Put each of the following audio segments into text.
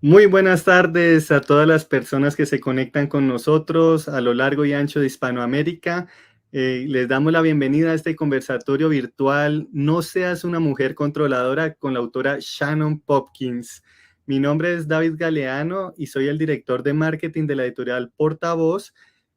Muy buenas tardes a todas las personas que se conectan con nosotros a lo largo y ancho de Hispanoamérica. Les damos la bienvenida a este conversatorio virtual No seas una mujer controladora con la autora Shannon Popkins. Mi nombre es David Galeano y soy el director de marketing de la editorial Portavoz,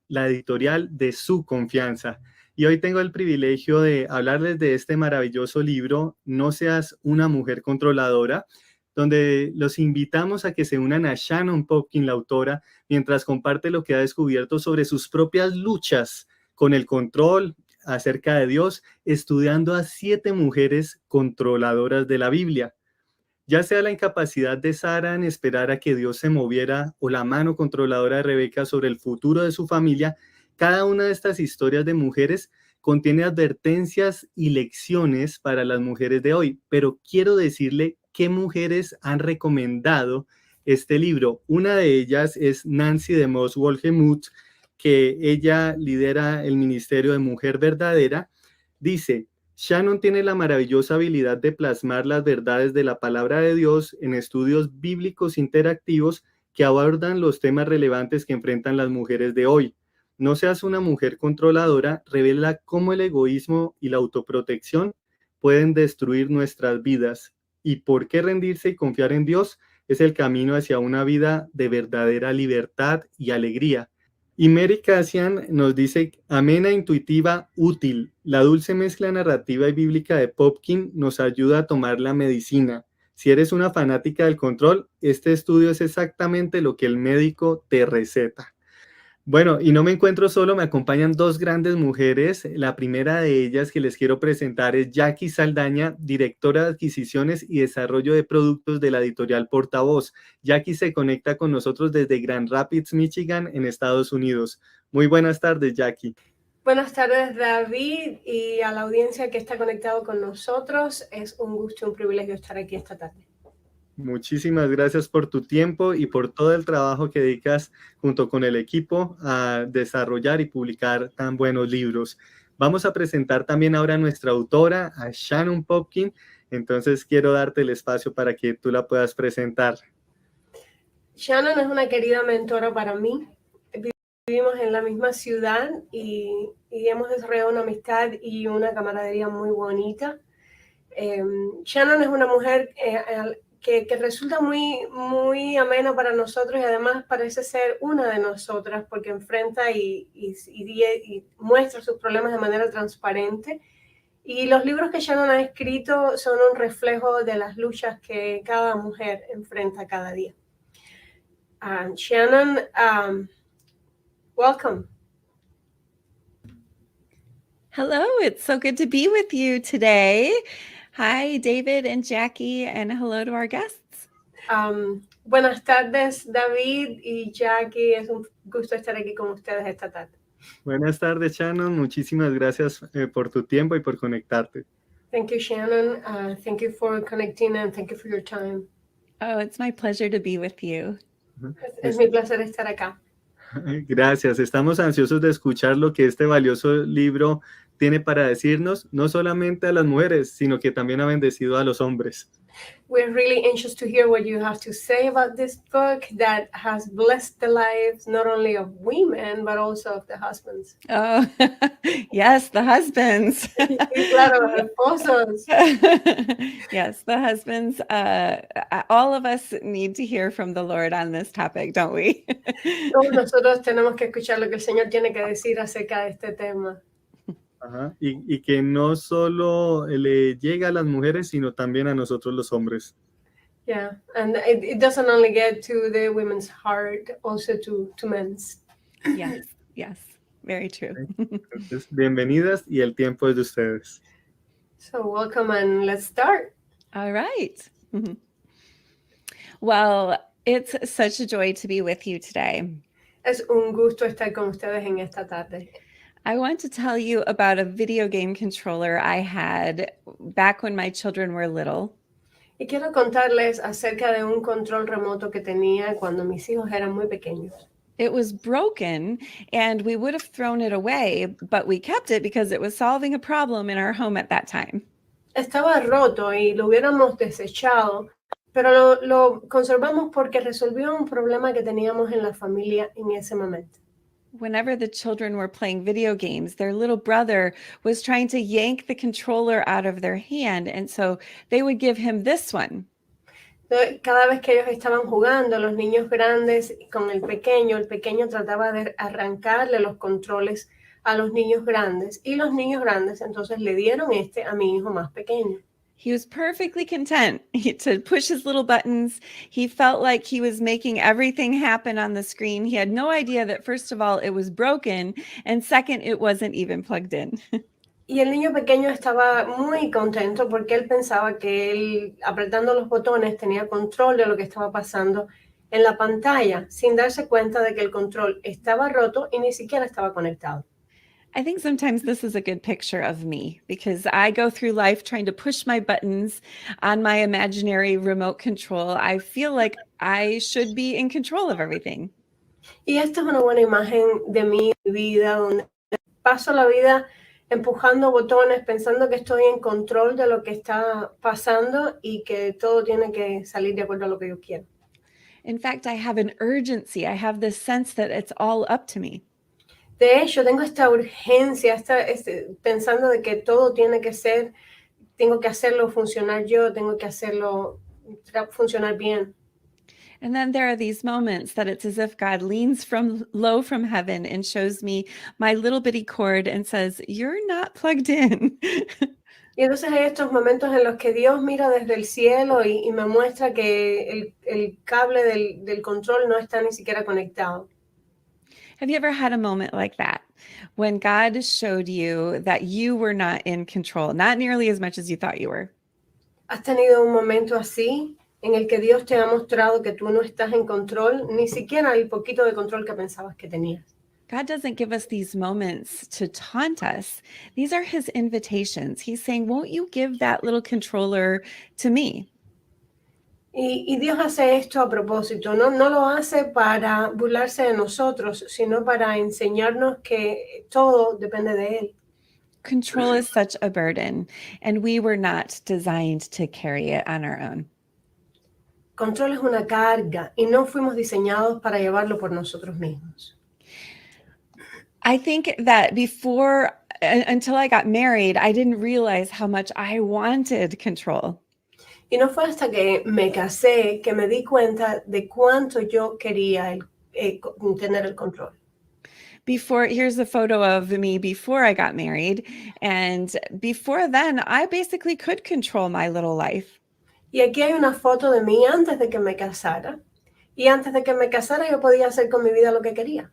la editorial de su confianza. Y hoy tengo el privilegio de hablarles de este maravilloso libro, No seas una mujer controladora, donde los invitamos a que se unan a Shannon Popkin, la autora, mientras comparte lo que ha descubierto sobre sus propias luchas con el control acerca de Dios, estudiando a 7 mujeres controladoras de la Biblia. Ya sea la incapacidad de Sara en esperar a que Dios se moviera o la mano controladora de Rebeca sobre el futuro de su familia, cada una de estas historias de mujeres contiene advertencias y lecciones para las mujeres de hoy. Pero quiero decirle qué mujeres han recomendado este libro. Una de ellas es Nancy de Moss Wolgemuth, que ella lidera el Ministerio de Mujer Verdadera. Dice: Shannon tiene la maravillosa habilidad de plasmar las verdades de la palabra de Dios en estudios bíblicos interactivos que abordan los temas relevantes que enfrentan las mujeres de hoy. No seas una mujer controladora revela cómo el egoísmo y la autoprotección pueden destruir nuestras vidas y por qué rendirse y confiar en Dios es el camino hacia una vida de verdadera libertad y alegría. Y Mary Cassian nos dice: amena, intuitiva, útil. La dulce mezcla narrativa y bíblica de Popkin nos ayuda a tomar la medicina. Si eres una fanática del control, este estudio es exactamente lo que el médico te receta. Bueno, y no me encuentro solo, me acompañan dos grandes mujeres. La primera de ellas que les quiero presentar es Jackie Saldaña, directora de adquisiciones y desarrollo de productos de la editorial Portavoz. Jackie se conecta con nosotros desde Grand Rapids, Michigan, en Estados Unidos. Muy buenas tardes, Jackie. Buenas tardes, David, y a la audiencia que está conectado con nosotros. Es un gusto y un privilegio estar aquí esta tarde. Muchísimas gracias por tu tiempo y por todo el trabajo que dedicas junto con el equipo a desarrollar y publicar tan buenos libros. Vamos a presentar también ahora a nuestra autora, a Shannon Popkin. Entonces quiero darte el espacio para que tú la puedas presentar. Shannon es una querida mentora para mí. Vivimos en la misma ciudad y hemos desarrollado una amistad y una camaradería muy bonita. Shannon es una mujer que resulta muy amena para nosotros y además parece ser una de nosotras porque enfrenta y muestra sus problemas de manera transparente. Y los libros que Shannon ha escrito son un reflejo de las luchas que cada mujer enfrenta cada día. Shannon, welcome. Hello, it's so good to be with you today. Hi, David and Jackie, and hello to our guests. Buenas tardes, David y Jackie. Es un gusto estar aquí con ustedes esta tarde. Buenas tardes, Shannon. Muchísimas gracias por tu tiempo y por conectarte. Thank you, Shannon. Thank you for connecting and thank you for your time. Oh, it's my pleasure to be with you. Es mi placer estar acá. Gracias. Estamos ansiosos de escuchar lo que este valioso libro tiene para decirnos, no solamente a las mujeres, sino que también ha bendecido a los hombres. We're really anxious to hear what you have to say about this book that has blessed the lives not only of women, but also of the husbands. Oh, yes, the husbands. Claro, los esposos. Yes, the husbands. All of us need to hear from the Lord on this topic, don't we? Todos nosotros tenemos que escuchar lo que el Señor tiene que decir acerca de este tema. Ajá. Y que no solo le llega a las mujeres, sino también a nosotros los hombres. Yeah, and it doesn't only get to the women's heart, also to men's. Yes, yes, very true. Entonces, bienvenidas y el tiempo es de ustedes. So welcome and let's start. All right. Well, it's such a joy to be with you today. Es un gusto estar con ustedes en esta tarde. I want to tell you about a video game controller I had back when my children were little. Y quiero contarles acerca de un control remoto que tenía cuando mis hijos eran muy pequeños. It was broken and we would have thrown it away, but we kept it because it was solving a problem in our home at that time. Estaba roto y lo hubiéramos desechado, Pero lo conservamos porque resolvió un problema que teníamos en la familia en ese momento. Whenever the children were playing video games, their little brother was trying to yank the controller out of their hand, and so they would give him this one. Entonces, cada vez que ellos estaban jugando, los niños grandes con el pequeño trataba de arrancarle los controles a los niños grandes, y los niños grandes entonces le dieron a mi hijo más pequeño. He was perfectly content to push his little buttons. He felt like he was making everything happen on the screen. He had no idea that, first of all, it was broken, and second, it wasn't even plugged in. Y el niño pequeño estaba muy contento porque él pensaba que él, apretando los botones, tenía control de lo que estaba pasando en la pantalla, sin darse cuenta de que el control estaba roto y ni siquiera estaba conectado. I think sometimes this is a good picture of me because I go through life trying to push my buttons on my imaginary remote control. I feel like I should be in control of everything. Y esta es una buena imagen de mi vida, donde paso la vida empujando botones, pensando que estoy en control de lo que está pasando y que todo tiene que salir de acuerdo a lo que yo quiero. In fact, I have an urgency. I have this sense that it's all up to me. De hecho, tengo esta urgencia, pensando de que todo tiene que ser, tengo que hacerlo funcionar yo, tengo que hacerlo funcionar bien. And then there are these moments that it's as if God leans from low from heaven and shows me my little bitty cord and says, "You're not plugged in." Y entonces hay estos momentos en los que Dios mira desde el cielo y me muestra que el cable del control no está ni siquiera conectado. Have you ever had a moment like that when God showed you that you were not in control, not nearly as much as you thought you were? ¿Has tenido un momento así en el que Dios te ha mostrado que tú no estás en control, ni siquiera el poquito de control que pensabas que tenías? God doesn't give us these moments to taunt us. These are his invitations. He's saying, won't you give that little controller to me? Y Dios hace esto a propósito, no lo hace para burlarse de nosotros, sino para enseñarnos que todo depende de Él. Control is such a burden, and we were not designed to carry it on our own. Control es una carga y no fuimos diseñados para llevarlo por nosotros mismos. I think that until I got married, I didn't realize how much I wanted control. Y no fue hasta que me casé que me di cuenta de cuánto yo quería tener el control. Here's a photo of me before I got married. And before then, I basically could control my little life. Y aquí hay una foto de mí antes de que me casara. Y antes de que me casara yo podía hacer con mi vida lo que quería.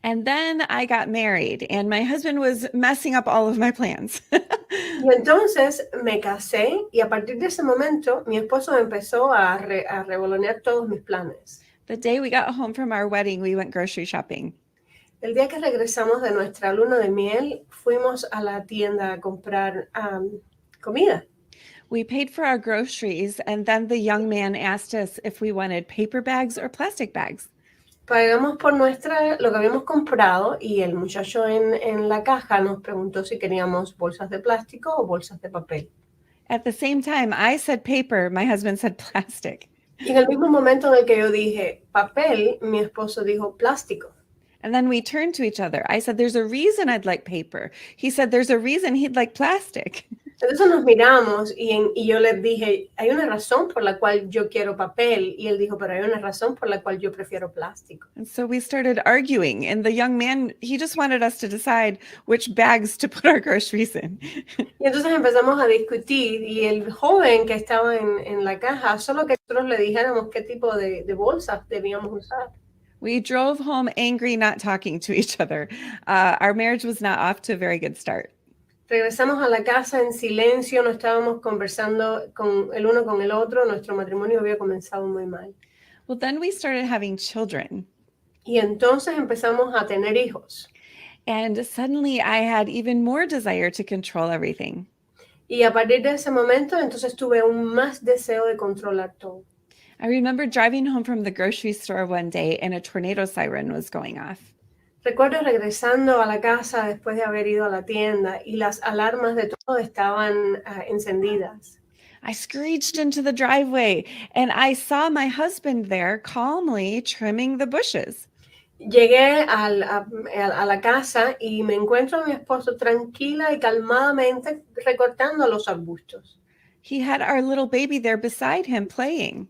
And then I got married and my husband was messing up all of my plans. Y entonces me casé y a partir de ese momento mi esposo empezó a revolonear todos mis planes. The day we got home from our wedding, we went grocery shopping. El día que regresamos de nuestra luna de miel, fuimos a la tienda a comprar comida. We paid for our groceries and then the young man asked us if we wanted paper bags or plastic bags. Pagamos por lo que habíamos comprado y el muchacho en la caja nos preguntó si queríamos bolsas de plástico o bolsas de papel. At the same time, I said paper, my husband said plastic. Y en el mismo momento en el que yo dije papel, mi esposo dijo plástico. And then we turned to each other. I said, there's a reason I'd like paper. He said, there's a reason he'd like plastic. Entonces nos miramos y yo le dije, hay una razón por la cual yo quiero papel. Y él dijo, pero hay una razón por la cual yo prefiero plástico. And so we started arguing. And the young man, he just wanted us to decide which bags to put our groceries in. Y entonces empezamos a discutir. Y el joven que estaba en la caja, solo que nosotros le dijéramos qué tipo de bolsas debíamos usar. We drove home angry, not talking to each other. Our marriage was not off to a very good start. Regresamos a la casa en silencio, no estábamos conversando el uno con el otro, nuestro matrimonio había comenzado muy mal. Well, then we started having children. Y entonces empezamos a tener hijos. And suddenly I had even more desire to control everything. Y a partir de ese momento, entonces tuve aún más deseo de controlar todo. I remember driving home from the grocery store one day and a tornado siren was going off. Recuerdo regresando a la casa después de haber ido a la tienda y las alarmas de todo estaban encendidas. I screeched into the driveway and I saw my husband there calmly trimming the bushes. Llegué a la casa y me encuentro a mi esposo tranquila y calmadamente recortando los arbustos. He had our little baby there beside him playing.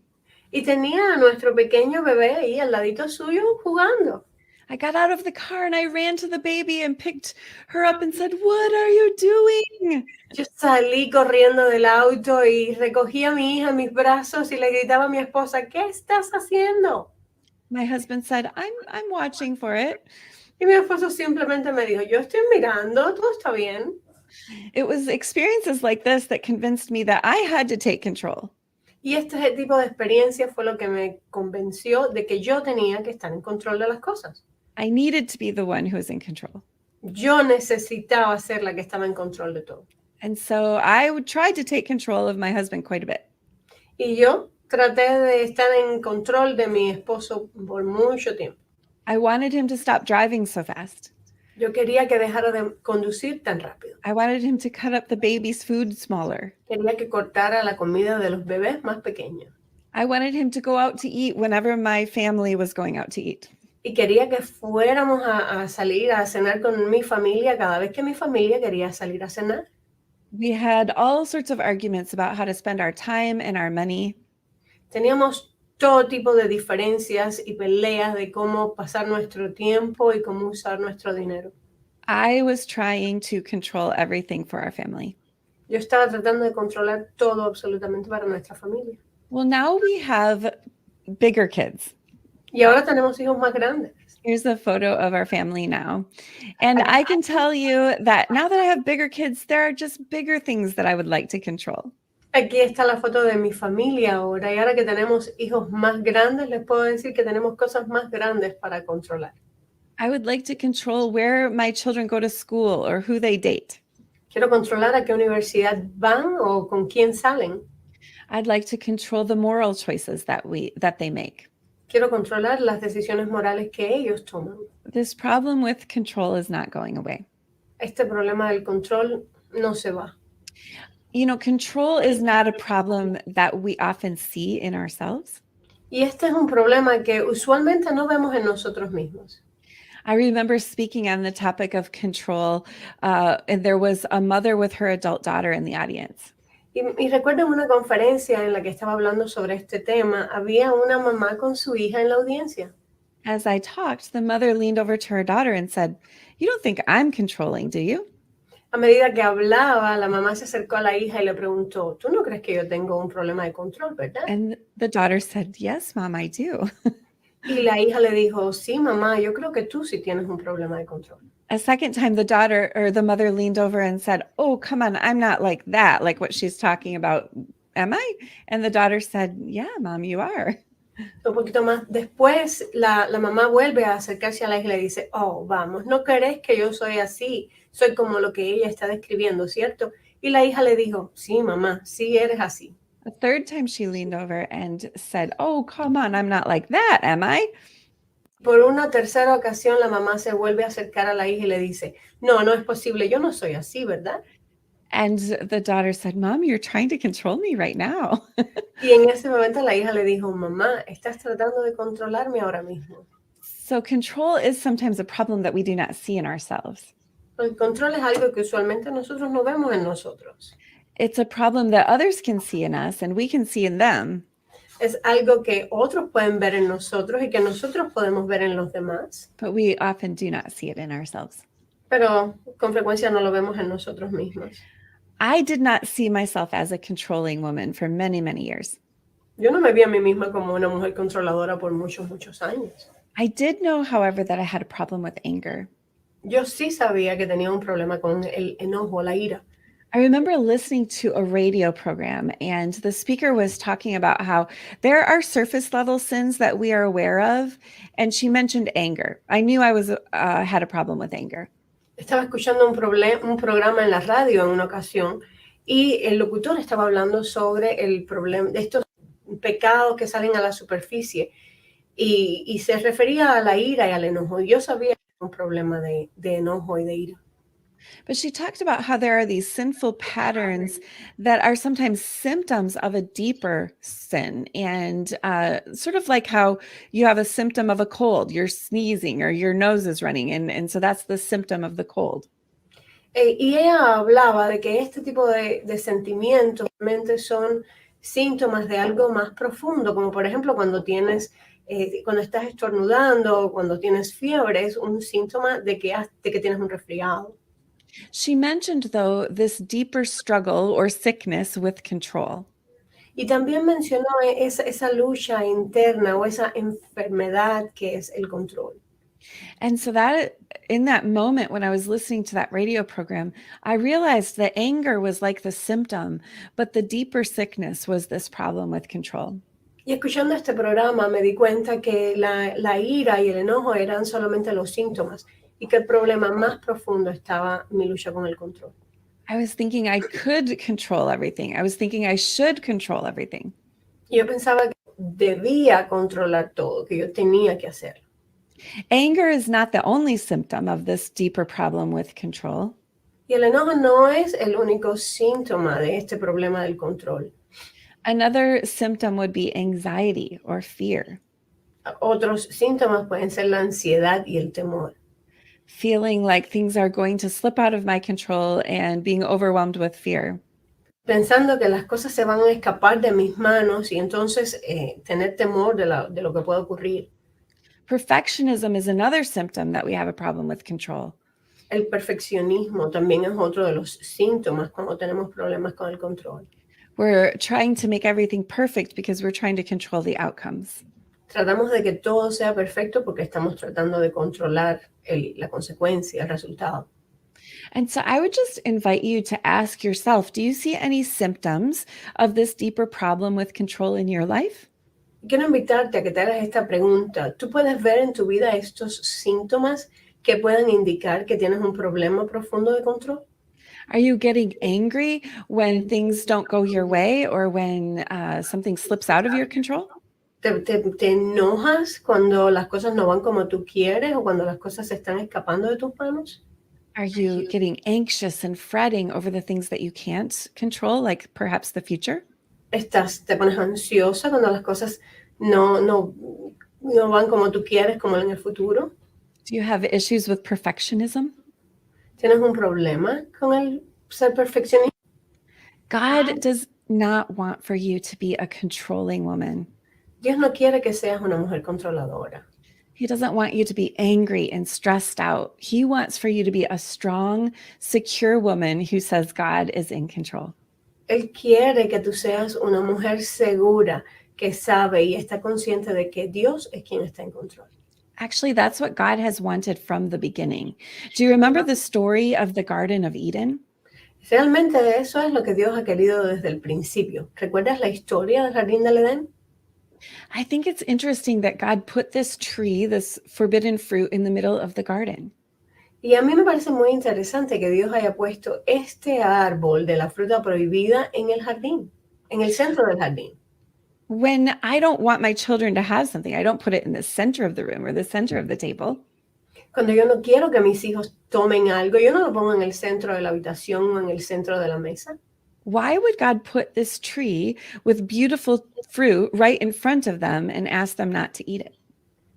Y tenía a nuestro pequeño bebé ahí al ladito suyo jugando. I got out of the car and I ran to the baby and picked her up and said, "What are you doing?" Yo salí corriendo del auto y recogí a mi hija en mis brazos y le gritaba a mi esposa, ¿qué estás haciendo? My husband said, I'm watching for it. Y mi esposo simplemente me dijo, yo estoy mirando, todo está bien. It was experiences like this that convinced me that I had to take control. Y este tipo de experiencia fue lo que me convenció de que yo tenía que estar en control de las cosas. I needed to be the one who was in control. Yo necesitaba ser la que estaba en control de todo. And so I would try to take control of my husband quite a bit. Y yo traté de estar en control de mi esposo por mucho tiempo. I wanted him to stop driving so fast. Yo quería que dejara de conducir tan rápido. I wanted him to cut up the baby's food smaller. Quería que cortara la comida de los bebés más pequeños. I wanted him to go out to eat whenever my family was going out to eat. Y quería que fuéramos a salir a cenar con mi familia cada vez que mi familia quería salir a cenar. We had all sorts of arguments about how to spend our time and our money. Teníamos todo tipo de diferencias y peleas de cómo pasar nuestro tiempo y cómo usar nuestro dinero. I was trying to control everything for our family. Yo estaba tratando de controlar todo absolutamente para nuestra familia. Well, now we have bigger kids. Y ahora tenemos hijos más grandes. Here's a photo of our family now. And I can tell you that now that I have bigger kids, there are just bigger things that I would like to control. Aquí está la foto de mi familia ahora. Y ahora que tenemos hijos más grandes, les puedo decir que tenemos cosas más grandes para controlar. I would like to control where my children go to school or who they date. Quiero controlar a qué universidad van o con quién salen. I'd like to control the moral choices that they make. Quiero controlar las decisiones morales que ellos toman. This problem with control is not going away. Este problema del control no se va. You know, control is not a problem that we often see in ourselves. Y este es un problema que usualmente no vemos en nosotros mismos. I remember speaking on the topic of control, and there was a mother with her adult daughter in the audience. Y recuerdo en una conferencia en la que estaba hablando sobre este tema, había una mamá con su hija en la audiencia. As I talked, the mother leaned over to her daughter and said, "You don't think I'm controlling, do you?" A medida que hablaba, la mamá se acercó a la hija y le preguntó, ¿tú no crees que yo tengo un problema de control, verdad? And the daughter said, "Yes, Mom, I do." Y la hija le dijo, sí, mamá, yo creo que tú sí tienes un problema de control. A second time, the mother leaned over and said, "Oh, come on, I'm not like that, like what she's talking about, am I?" And the daughter said, "Yeah, Mom, you are." Un poquito más después, la mamá vuelve a acercarse a la hija y le dice, oh, vamos, ¿no crees que yo soy así? Soy como lo que ella está describiendo, ¿cierto? Y la hija le dijo, sí, mamá, sí eres así. A third time she leaned over and said, "Oh, come on, I'm not like that, am I?" Por una tercera ocasión, la mamá se vuelve a acercar a la hija y le dice, no, no es posible, yo no soy así, ¿verdad? And the daughter said, "Mom, you're trying to control me right now." Y en ese momento la hija le dijo, mamá, estás tratando de controlarme ahora mismo. So control is sometimes a problem that we do not see in ourselves. El control es algo que usualmente nosotros no vemos en nosotros. It's a problem that others can see in us and we can see in them. Es algo que otros pueden ver en nosotros y que nosotros podemos ver en los demás. But we often do not see it in ourselves. Pero con frecuencia no lo vemos en nosotros mismos. I did not see myself as a controlling woman for many, many years. Yo no me vi a mí misma como una mujer controladora por muchos, muchos años. I did know, however, that I had a problem with anger. Yo sí sabía que tenía un problema con el enojo, la ira. I remember listening to a radio program and the speaker was talking about how there are surface level sins that we are aware of. And she mentioned anger. I knew I had a problem with anger. Estaba escuchando un programa en la radio en una ocasión y el locutor estaba hablando sobre el problema de estos pecados que salen a la superficie y se refería a la ira y al enojo. Yo sabía que era un problema de enojo y de ira. But she talked about how there are these sinful patterns that are sometimes symptoms of a deeper sin. And sort of like how you have a symptom of a cold, you're sneezing or your nose is running. And so that's the symptom of the cold. Y ella hablaba de que este tipo de sentimientos realmente son síntomas de algo más profundo, como por ejemplo cuando cuando estás estornudando o cuando tienes fiebre, es un síntoma de que tienes un resfriado. She mentioned, though, this deeper struggle or sickness with control. Y también mencionó esa lucha interna o esa enfermedad que es el control. And so that in that moment when I was listening to that radio program, I realized that anger was like the symptom, but the deeper sickness was this problem with control. Y escuchando este programa me di cuenta que la ira y el enojo eran solamente los síntomas y que el problema más profundo estaba mi lucha con el control. I was thinking I could control everything. I was thinking I should control everything. Y yo pensaba que debía controlar todo, que yo tenía que hacerlo. Anger is not the only symptom of this deeper problem with control. Y el enojo no es el único síntoma de este problema del control. Another symptom would be anxiety or fear. Otros síntomas pueden ser la ansiedad y el temor. Feeling like things are going to slip out of my control and being overwhelmed with fear. Pensando que las cosas se van a escapar de mis manos y entonces tener temor de lo que puede ocurrir. Perfectionism is another symptom that we have a problem with control. El perfeccionismo también es otro de los síntomas cuando tenemos problemas con el control. We're trying to make everything perfect because we're trying to control the outcomes. Tratamos de que todo sea perfecto porque estamos tratando de controlar la consecuencia, el resultado. And so I would just invite you to ask yourself, do you see any symptoms of this deeper problem with control in your life? Quiero invitarte a que te hagas esta pregunta. ¿Tú puedes ver en tu vida estos síntomas que puedan indicar que tienes un problema profundo de control? Are you getting angry when things don't go your way or when something slips out of your control? ¿Te enojas cuando las cosas no van como tú quieres o cuando las cosas se están escapando de tus manos? Are you getting anxious and fretting over the things that you can't control, like perhaps the future? Te pones ansiosa cuando las cosas no van como tú quieres, como en el futuro. Do you have issues with perfectionism? ¿Tienes un problema con el ser perfeccionista? God does not want for you to be a controlling woman. Dios no quiere que seas una mujer controladora. He doesn't want you to be angry and stressed out. He wants for you to be a strong, secure woman who says God is in control. Él quiere que tú seas una mujer segura, que sabe y está consciente de que Dios es quien está en control. Actually, that's what God has wanted from the beginning. Do you remember the story of the Garden of Eden? Realmente eso es lo que Dios ha querido desde el principio. ¿Recuerdas la historia del jardín del Edén? I think it's interesting that God put this tree, this forbidden fruit, in the middle of the garden. Y a mí me parece muy interesante que Dios haya puesto este árbol de la fruta prohibida en el jardín, en el centro del jardín. When I don't want my children to have something, I don't put it in the center of the room or the center of the table. Cuando yo no quiero que mis hijos tomen algo, yo no lo pongo en el centro de la habitación o en el centro de la mesa. Why would God put this tree with beautiful fruit right in front of them and ask them not to eat it?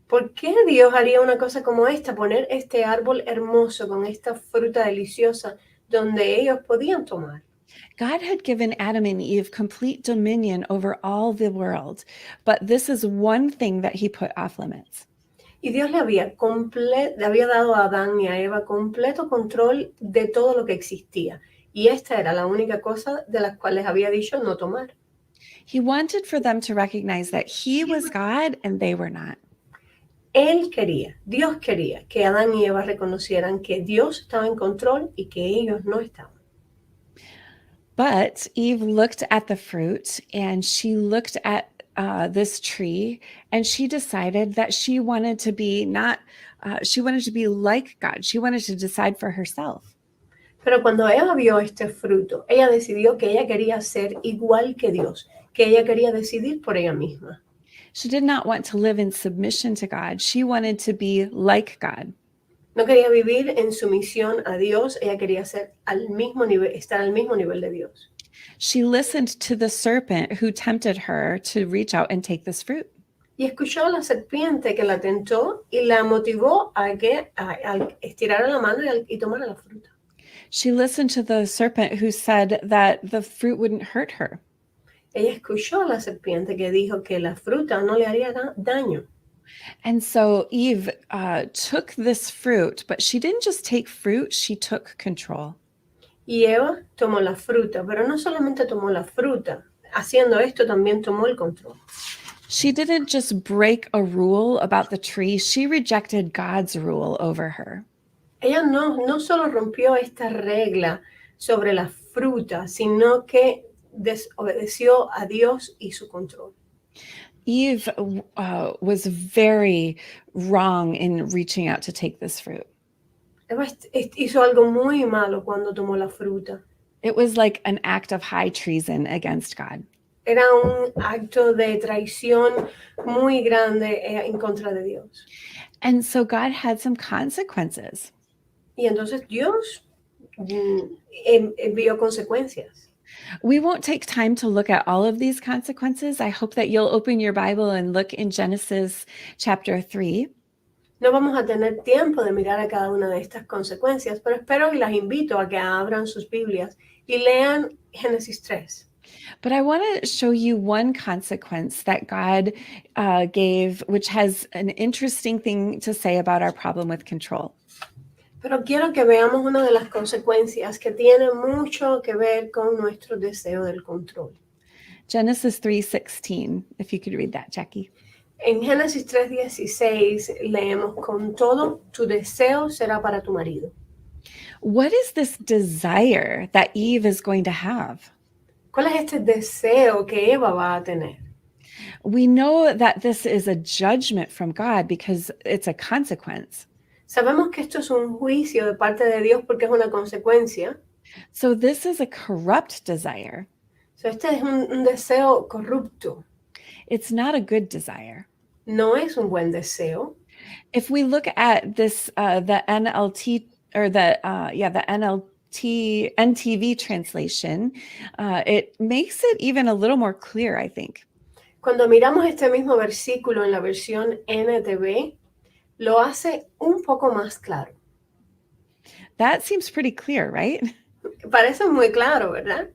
¿Por qué Dios haría una cosa como esta? Poner este árbol hermoso con esta fruta deliciosa donde ellos podían tomar. God had given Adam and Eve complete dominion over all the world, but this is one thing that he put off limits. Y Dios le había dado a Adán y a Eva completo control de todo lo que existía. Y esta era la única cosa de las cuales había dicho no tomar. He wanted for them to recognize that he was God and they were not. Dios quería que Adán y Eva reconocieran que Dios estaba en control y que ellos no estaban. But Eve looked at the fruit and she looked at this tree and she decided that she wanted to be like God. She wanted to decide for herself. Pero cuando Eva vio este fruto, ella decidió que ella quería ser igual que Dios, que ella quería decidir por ella misma. She did not want to live in submission to God. She wanted to be like God. No quería vivir en sumisión a Dios, ella quería ser estar al mismo nivel de Dios. She listened to the serpent who tempted her to reach out and take this fruit. Y escuchó a la serpiente que la tentó y la motivó a estirara la mano y tomara la fruta. She listened to the serpent who said that the fruit wouldn't hurt her. Ella escuchó a la serpiente que dijo que la fruta no le haría daño. And so Eve took this fruit, but she didn't just take fruit, she took control. Y Eva tomó la fruta, pero no solamente tomó la fruta, haciendo esto también tomó el control. She didn't just break a rule about the tree, she rejected God's rule over her. Ella no solo rompió esta regla sobre la fruta, sino que desobedeció a Dios y su control. Eve was very wrong in reaching out to take this fruit. Eva hizo algo muy malo cuando tomó la fruta. It was like an act of high treason against God. Era un acto de traición muy grande en contra de Dios. And so God had some consequences. Y entonces Dios envió consecuencias. We won't take time to look at all of these consequences. I hope that you'll open your Bible and look in Genesis chapter 3. No vamos a tener tiempo de mirar a cada una de estas consecuencias, pero espero y las invito a que abran sus Biblias y lean Génesis 3. But I want to show you one consequence that God gave, which has an interesting thing to say about our problem with control. Pero quiero que veamos una de las consecuencias que tiene mucho que ver con nuestro deseo del control. Genesis 3:16, if you could read that, Jackie. En Génesis 3:16 leemos, con todo, tu deseo será para tu marido. What is this desire that Eve is going to have? ¿Cuál es este deseo que Eva va a tener? We know that this is a judgment from God because it's a consequence. Sabemos que esto es un juicio de parte de Dios porque es una consecuencia. So this is a corrupt desire. So este es un deseo corrupto. It's not a good desire. No es un buen deseo. If we look at this, the NLT or the NTV translation, it makes it even a little more clear, I think. Cuando miramos este mismo versículo en la versión NTV, lo hace un poco más claro. That seems pretty clear, right? Parece muy claro, ¿verdad?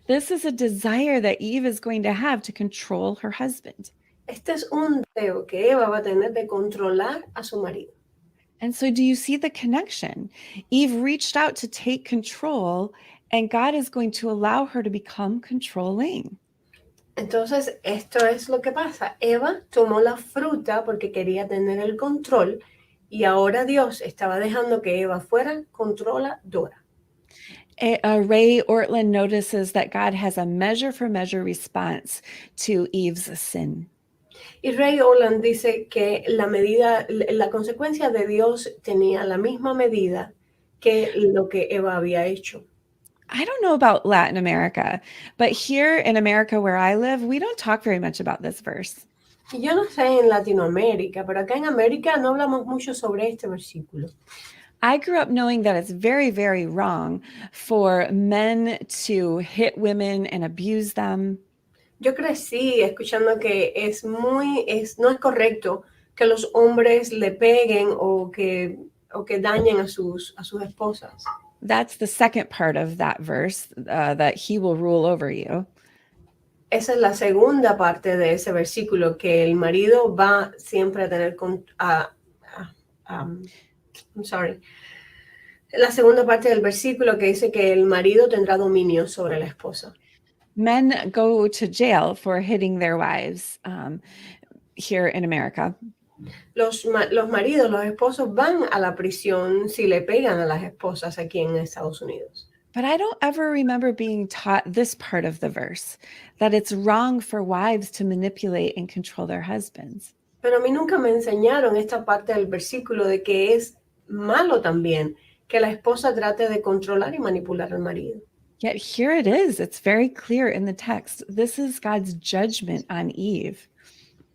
This is a desire that Eve is going to have to control her husband. Este es un deseo que Eva va a tener de controlar a su marido. And so do you see the connection? Eve reached out to take control, and God is going to allow her to become controlling. Entonces, esto es lo que pasa. Eva tomó la fruta porque quería tener el control y ahora Dios estaba dejando que Eva fuera controladora. Ray Ortlund notices that God has a measure for measure response to Eve's sin. Y Ray Ortlund dice que la consecuencia de Dios tenía la misma medida que lo que Eva había hecho. I don't know about Latin America, but here in America where I live, we don't talk very much about this verse. Y yo no sé en Latinoamérica, pero acá en América no hablamos mucho sobre este versículo. I grew up knowing that it's very, very wrong for men to hit women and abuse them. Yo crecí escuchando que no es correcto que los hombres le peguen o que dañen a sus esposas. That's the second part of that verse, that he will rule over you. Esa es la segunda parte de ese versículo, que el marido va siempre a tener la segunda parte del versículo que dice que el marido tendrá dominio sobre la esposa. Men go to jail for hitting their wives here in America. Los maridos, los esposos van a la prisión si le pegan a las esposas aquí en Estados Unidos. But I don't ever remember being taught this part of the verse, that it's wrong for wives to manipulate and control their husbands. Pero a mí nunca me enseñaron esta parte del versículo de que es malo también que la esposa trate de controlar y manipular al marido. Yet here it is. It's very clear in the text. This is God's judgment on Eve.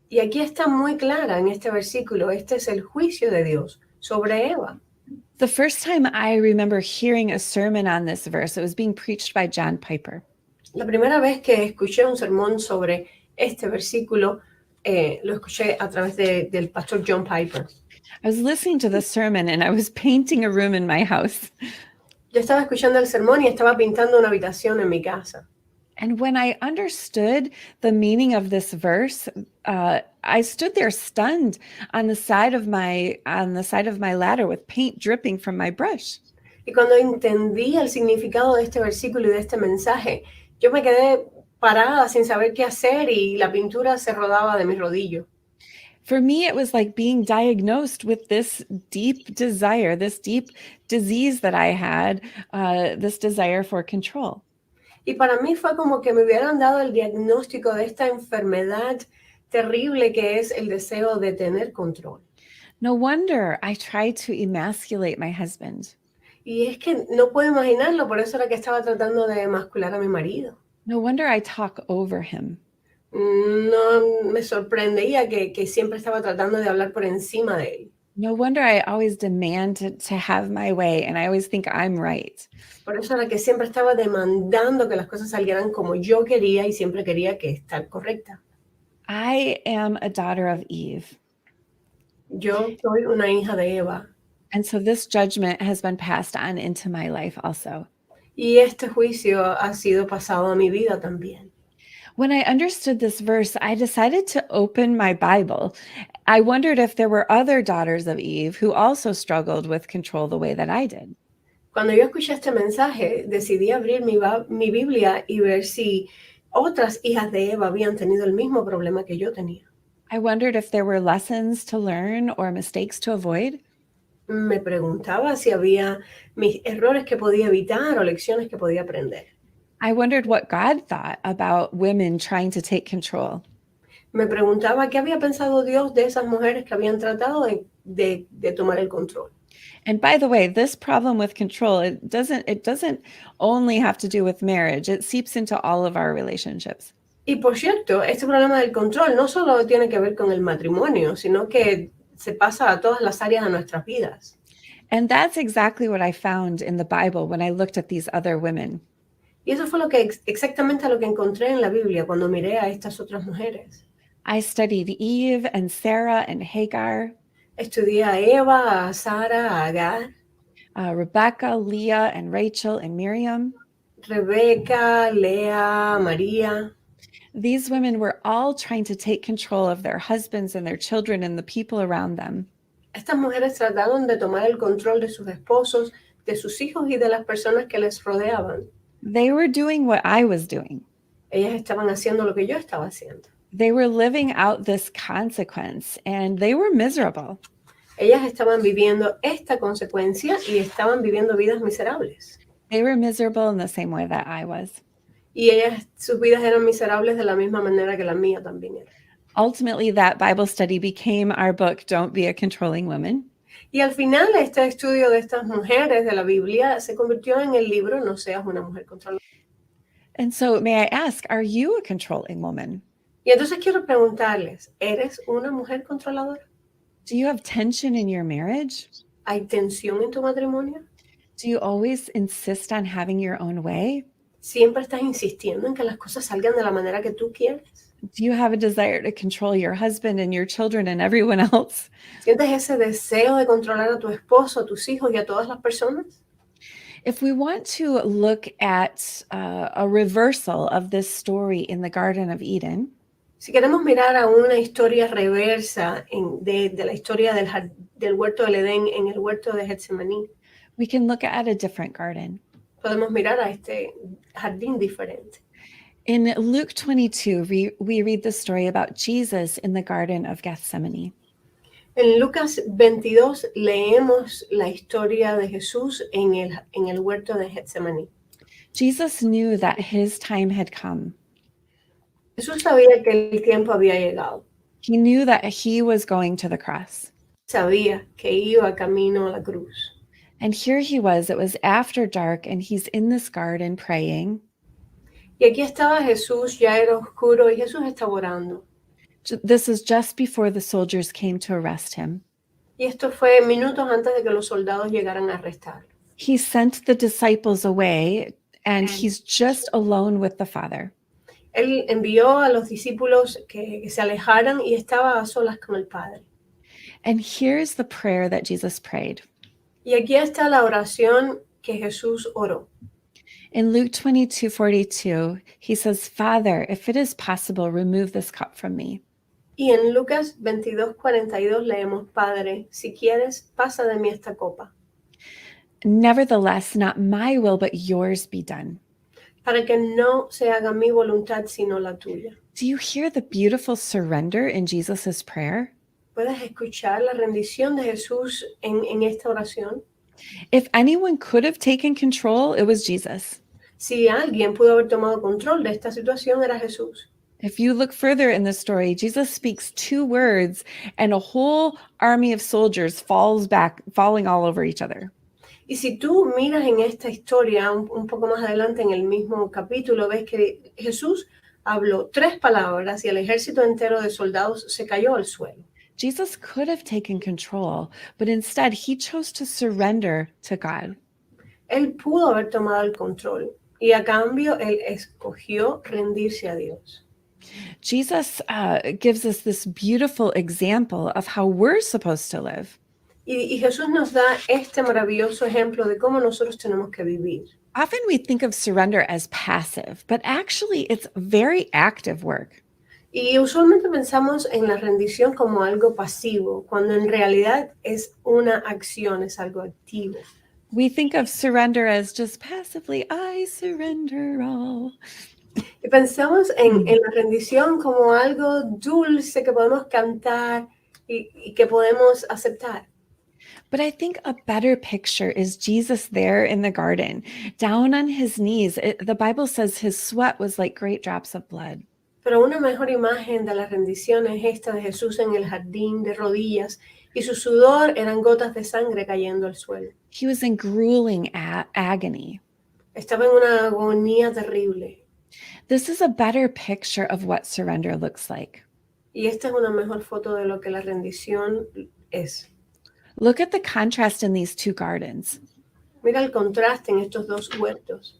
Y aquí está muy clara en este versículo, este es el juicio de Dios sobre Eva. The first time I remember hearing a sermon on this verse, it was being preached by John Piper. La primera vez que escuché un sermón sobre este versículo, lo escuché a través del pastor John Piper. I was listening to the sermon and I was painting a room in my house. Yo estaba escuchando el sermón y estaba pintando una habitación en mi casa. And when I understood the meaning of this verse, I stood there stunned on the side of my ladder with paint dripping from my brush. Y cuando entendí el significado de este versículo y de este mensaje, yo me quedé parada sin saber qué hacer y la pintura se rodaba de mis rodillos. For me, it was like being diagnosed with this deep desire, this deep disease that I had, this desire for control. Y para mí fue como que me hubieran dado el diagnóstico de esta enfermedad terrible que es el deseo de tener control. No wonder I tried to emasculate my husband. Y es que no puedo imaginarlo, por eso era que estaba tratando de emascular a mi marido. No wonder I talk over him. No me sorprendía que siempre estaba tratando de hablar por encima de él. No wonder I always demand to have my way and I always think I'm right. Por eso era que siempre estaba demandando que las cosas salieran como yo quería y siempre quería que estar correcta. I am a daughter of Eve. Yo soy una hija de Eva. And so this judgment has been passed on into my life also. Y este juicio ha sido pasado a mi vida también. When I understood this verse, I decided to open my Bible. I wondered if there were other daughters of Eve who also struggled with control the way that I did. Cuando yo escuché este mensaje, decidí abrir mi Biblia y ver si otras hijas de Eva habían tenido el mismo problema que yo tenía. I wondered if there were lessons to learn or mistakes to avoid. Me preguntaba si había mis errores que podía evitar o lecciones que podía aprender. I wondered what God thought about women trying to take control. Me preguntaba qué había pensado Dios de esas mujeres que habían tratado de tomar el control. And by the way, this problem with control, it doesn't only have to do with marriage. It seeps into all of our relationships. Y por cierto, este problema del control no solo tiene que ver con el matrimonio, sino que se pasa a todas las áreas de nuestras vidas. And that's exactly what I found in the Bible when I looked at these other women. Y eso fue exactamente lo que encontré en la Biblia cuando miré a estas otras mujeres. I studied Eve and Sarah and Hagar, Estudié a Eva, a Sara, a Agar, Rebecca, Leah, and Rachel and Miriam. Rebeca, Lea, María. These women were all trying to take control of their husbands and their children and the people around them. Estas mujeres trataron de tomar el control de sus esposos, de sus hijos y de las personas que les rodeaban. They were doing what I was doing. Ellas estaban haciendo lo que yo estaba haciendo. They were living out this consequence and they were miserable. Ellas estaban viviendo esta consecuencia y estaban viviendo vidas miserables. They were miserable in the same way that I was. Y sus vidas eran miserables de la misma manera que la mía también era. Ultimately, that Bible study became our book, Don't Be a Controlling Woman. Y al final, este estudio de estas mujeres de la Biblia se convirtió en el libro No seas una mujer controladora. And so may I ask, are you a controlling woman? Y entonces quiero preguntarles, ¿eres una mujer controladora? Do you have tension in your marriage? ¿Hay tensión en tu matrimonio? Do you always insist on having your own way? ¿Siempre estás insistiendo en que las cosas salgan de la manera que tú quieres? Do you have a desire to control your husband and your children and everyone else? ¿Sientes ese deseo de controlar a tu esposo, a tus hijos y a todas las personas? If we want to look at a reversal of this story in the Garden of Eden, Si queremos mirar a una historia reversa de la historia del huerto del Edén en el huerto de Getsemaní, we can look at a different garden. podemos mirar a este jardín diferente. In Luke 22, we read the story about Jesus in the Garden of Gethsemane. En Lucas 22 leemos la historia de Jesús en el huerto de Getsemaní. Jesus knew that his time had come. Jesús sabía que el tiempo había llegado. He knew that he was going to the cross. Sabía que iba camino a la cruz. And here he was, it was after dark, and he's in this garden praying. Y aquí estaba Jesús, ya era oscuro, y Jesús estaba orando. This is just before the soldiers came to arrest him. Y esto fue minutos antes de que los soldados llegaran a arrestarlo. He sent the disciples away, and he's just alone with the Father. Él envió a los discípulos que se alejaran y estaba a solas con el Padre. And here's the prayer that Jesus prayed. Y aquí está la oración que Jesús oró. In Luke 22:42, he says, Father, if it is possible, remove this cup from me. Y en Lucas 22:42 leemos, Padre, si quieres, pasa de mí esta copa. Nevertheless, not my will, but yours be done. Para que no se haga mi voluntad, sino la tuya. Do you hear the beautiful surrender in Jesus' prayer? ¿Puedes escuchar la rendición de Jesús en esta oración? If anyone could have taken control, it was Jesus. Si alguien pudo haber tomado control de esta situación, era Jesús. If you look further in the story, Jesus speaks 2 words and a whole army of soldiers falling all over each other. Y si tú miras en esta historia, un poco más adelante en el mismo capítulo, ves que Jesús habló 3 palabras y el ejército entero de soldados se cayó al suelo. Jesus could have taken control, but instead he chose to surrender to God. Él pudo haber tomado el control y a cambio él escogió rendirse a Dios. Jesus gives us this beautiful example of how we're supposed to live. Y Jesús nos da este maravilloso ejemplo de cómo nosotros tenemos que vivir. Often we think of surrender as passive, but actually it's very active work. Y usualmente pensamos en la rendición como algo pasivo, cuando en realidad es una acción, es algo activo. We think of surrender as just passively, I surrender all. Y pensamos en la rendición como algo dulce que podemos cantar y que podemos aceptar. But I think a better picture is Jesus there in the garden, down on his knees. The Bible says his sweat was like great drops of blood. Pero una mejor imagen de la rendición es esta de Jesús en el jardín de rodillas y su sudor eran gotas de sangre cayendo al suelo. He was in grueling agony. Estaba en una agonía terrible. This is a better picture of what surrender looks like. Y esta es una mejor foto de lo que la rendición es. Look at the contrast in these 2 gardens. Mira el contraste en estos 2 huertos.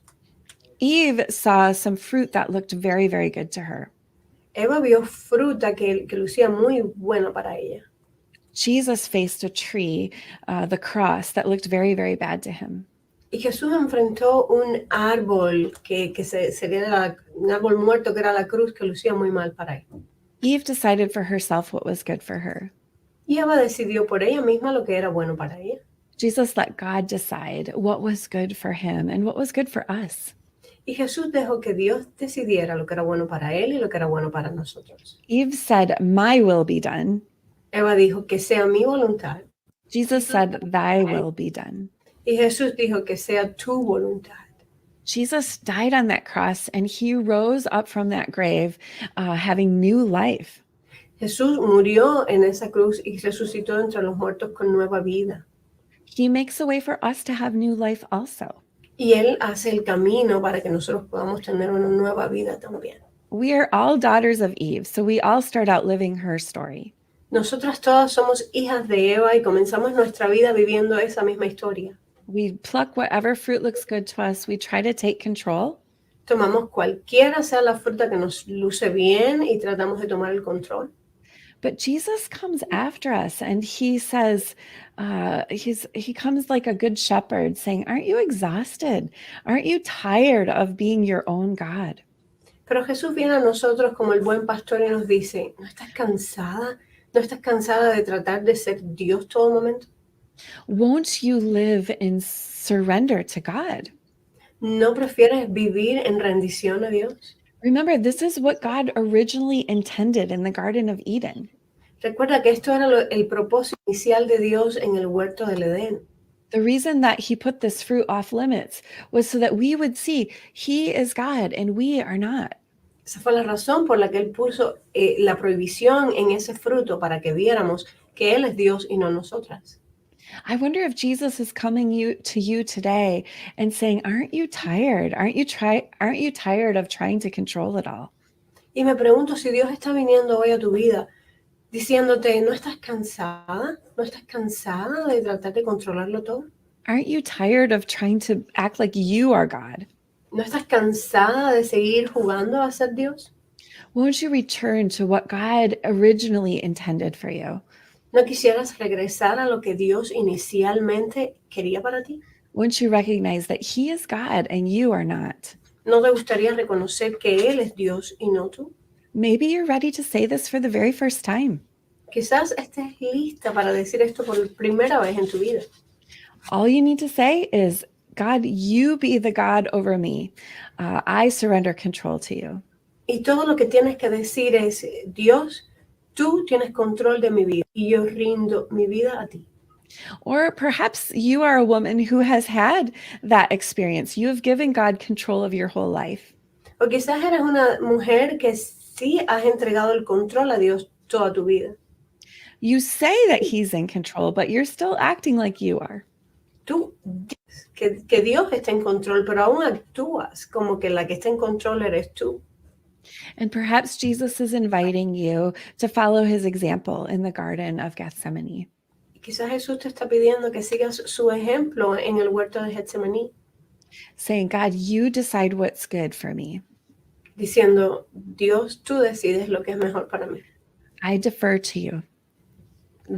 Eve saw some fruit that looked very, very good to her. Eva vio fruta que lucía muy buena para ella. Jesus faced a tree, the cross, that looked very, very bad to him. Y Jesús enfrentó un árbol que sería un árbol muerto que era la cruz que lucía muy mal para él. Eve decided for herself what was good for her. Y Eva decidió por ella misma lo que era bueno para ella. Jesus let God decide what was good for him and what was good for us. Y Jesús dejó que Dios decidiera lo que era bueno para él y lo que era bueno para nosotros. Eve said, my will be done. Eva dijo que sea mi voluntad. Jesus said, thy will be done. Y Jesús dijo que sea tu voluntad. Jesus died on that cross and he rose up from that grave having new life. Jesús murió en esa cruz y resucitó entre los muertos con nueva vida. He makes a way for us to have new life also. Y Él hace el camino para que nosotros podamos tener una nueva vida también. We are all daughters of Eve, so we all start out living her story. Nosotras todas somos hijas de Eva y comenzamos nuestra vida viviendo esa misma historia. We pluck whatever fruit looks good to us. We try to take control. Tomamos cualquiera sea la fruta que nos luce bien y tratamos de tomar el control. But Jesus comes after us and he says, he comes like a good shepherd saying, aren't you exhausted? Aren't you tired of being your own God? Pero Jesús viene a nosotros como el buen pastor y nos dice, ¿no estás cansada? ¿No estás cansada de tratar de ser Dios todo momento? Won't you live in surrender to God? ¿No prefieres vivir en rendición a Dios? Remember, this is what God originally intended in the Garden of Eden. Recuerda que esto era el propósito inicial de Dios en el huerto del Edén. The reason that he put this fruit off limits was so that we would see he is God and we are not. Esa fue la razón por la que Él puso la prohibición en ese fruto para que viéramos que Él es Dios y no nosotras. I wonder if Jesus is coming to you today and saying, aren't you tired? Aren't you tired of trying to control it all? Y me pregunto si Dios está viniendo hoy a tu vida diciéndote, ¿no estás cansada? ¿No estás cansada de tratar de controlarlo todo? Aren't you tired of trying to act like you are God? ¿No estás cansada de seguir jugando a ser Dios? Won't you return to what God originally intended for you? ¿No quisieras regresar a lo que Dios inicialmente quería para ti? Won't you recognize that He is God and you are not? ¿No te gustaría reconocer que Él es Dios y no tú? Maybe you're ready to say this for the very first time. Quizás estés lista para decir esto por primera vez en tu vida. All you need to say is, God, you be the God over me. I surrender control to you. Y todo lo que tienes que decir es, Dios, tú tienes control de mi vida y yo rindo mi vida a ti. Or perhaps you are a woman who has had that experience. You have given God control of your whole life. O quizás eres una mujer que sí has entregado el control a Dios toda tu vida. You say that He's in control, but you're still acting like you are. Tú dices que Dios está en control, pero aún actúas como que la que está en control eres tú. And perhaps Jesus is inviting you to follow His example in the Garden of Gethsemane. Quizás Jesús te está pidiendo que sigas su ejemplo en el huerto de Getsemaní, Saying, God, you decide what's good for me. diciendo, Dios, tú decides lo que es mejor para mí. I defer to you.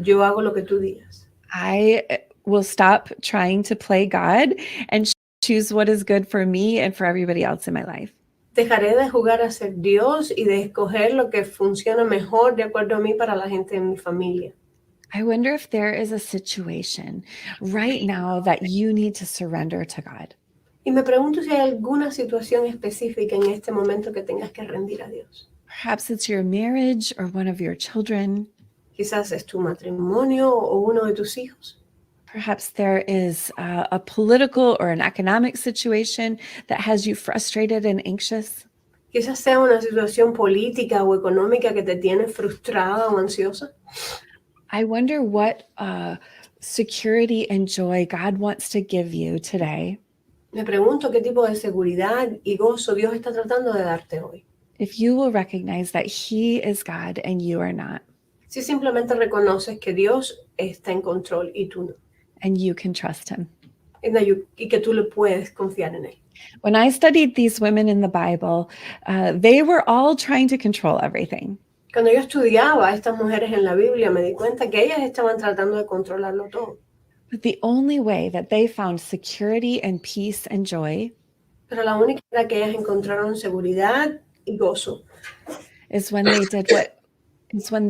Yo hago lo que tú digas. I will stop trying to play God and choose what is good for me and for everybody else in my life. Dejaré de jugar a ser Dios y de escoger lo que funciona mejor de acuerdo a mí para la gente en mi familia. I wonder if there is a situation right now that you need to surrender to God. Y me pregunto si hay alguna situación específica en este momento que tengas que rendir a Dios. Perhaps it's your marriage or one of your children. Quizás es tu matrimonio o uno de tus hijos. Perhaps there is a political or an economic situation that has you frustrated and anxious. Quizás sea una situación política o económica que te tiene frustrada o ansiosa. I wonder what security and joy God wants to give you today. Me pregunto qué tipo de seguridad y gozo Dios está tratando de darte hoy. If you will recognize that He is God and you are not, Si simplemente reconoces que Dios está en control y tú no. and you can trust Him. Y que tú le puedes confiar en Él. When I studied these women in the Bible, they were all trying to control everything. Cuando yo estudiaba a estas mujeres en la Biblia, me di cuenta que ellas estaban tratando de controlarlo todo. But the only way that they found security and peace and joy Pero la única manera que ellas encontraron seguridad y gozo is when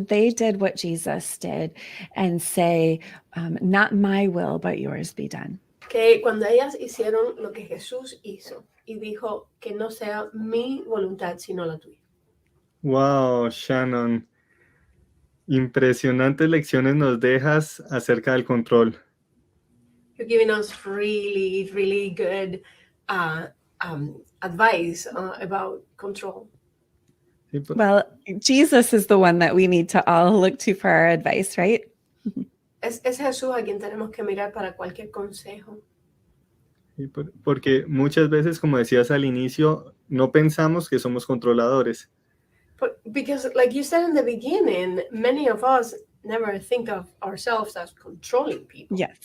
they did what Jesus did and say, not my will, but yours be done. que cuando ellas hicieron lo que Jesús hizo y dijo que no sea mi voluntad sino la tuya. Wow, Shannon. Impresionantes lecciones nos dejas acerca del control. You're giving us really, really good advice about control. Sí, Well, Jesus is the one that we need to all look to for our advice, right? Es Jesús a quien tenemos que mirar para cualquier consejo. sí, porque muchas veces, como decías al inicio, no pensamos que somos controladores. Because like you said in the beginning, many of us never think of ourselves as controlling people. Yes,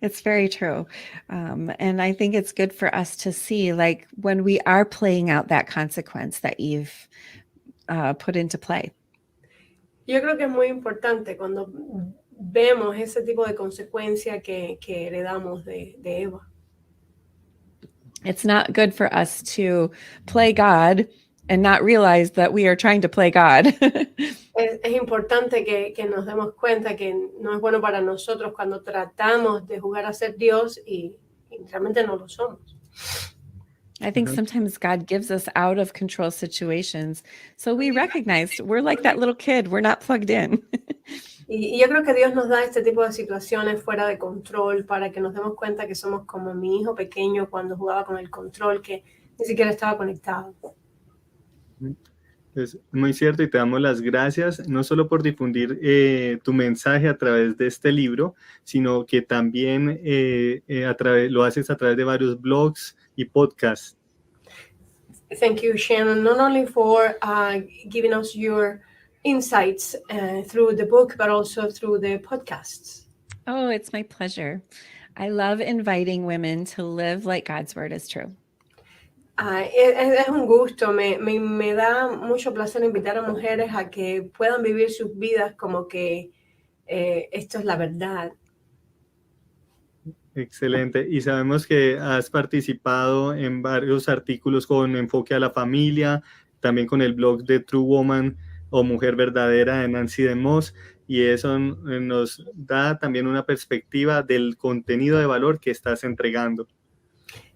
it's very true. And I think it's good for us to see, like, when we are playing out that consequence that you've put into play. Yo creo que es muy importante cuando vemos ese tipo de consecuencia que heredamos de Eva. It's not good for us to play God and not realize that we are trying to play God. Es importante que nos demos cuenta que no es bueno para nosotros cuando tratamos de jugar a ser Dios y realmente no lo somos. I think sometimes God gives us out of control situations. So we recognize we're like that little kid. We're not plugged in. Y yo creo que Dios nos da este tipo de situaciones fuera de control para que nos demos cuenta que somos como mi hijo pequeño cuando jugaba con el control, que ni siquiera estaba conectado. Es muy cierto y te damos las gracias, no solo por difundir tu mensaje a través de este libro, sino que también lo haces a través de varios blogs y podcasts. Thank you, Shannon, not only for giving us your insights through the book, but also through the podcasts. Oh, it's my pleasure. I love inviting women to live like God's word is true. Es un gusto, me da mucho placer invitar a mujeres a que puedan vivir sus vidas como que esto es la verdad. Excelente. Y sabemos que has participado en varios artículos con enfoque a la familia, también con el blog de True Woman o Mujer Verdadera de Nancy DeMoss, y eso nos da también una perspectiva del contenido de valor que estás entregando.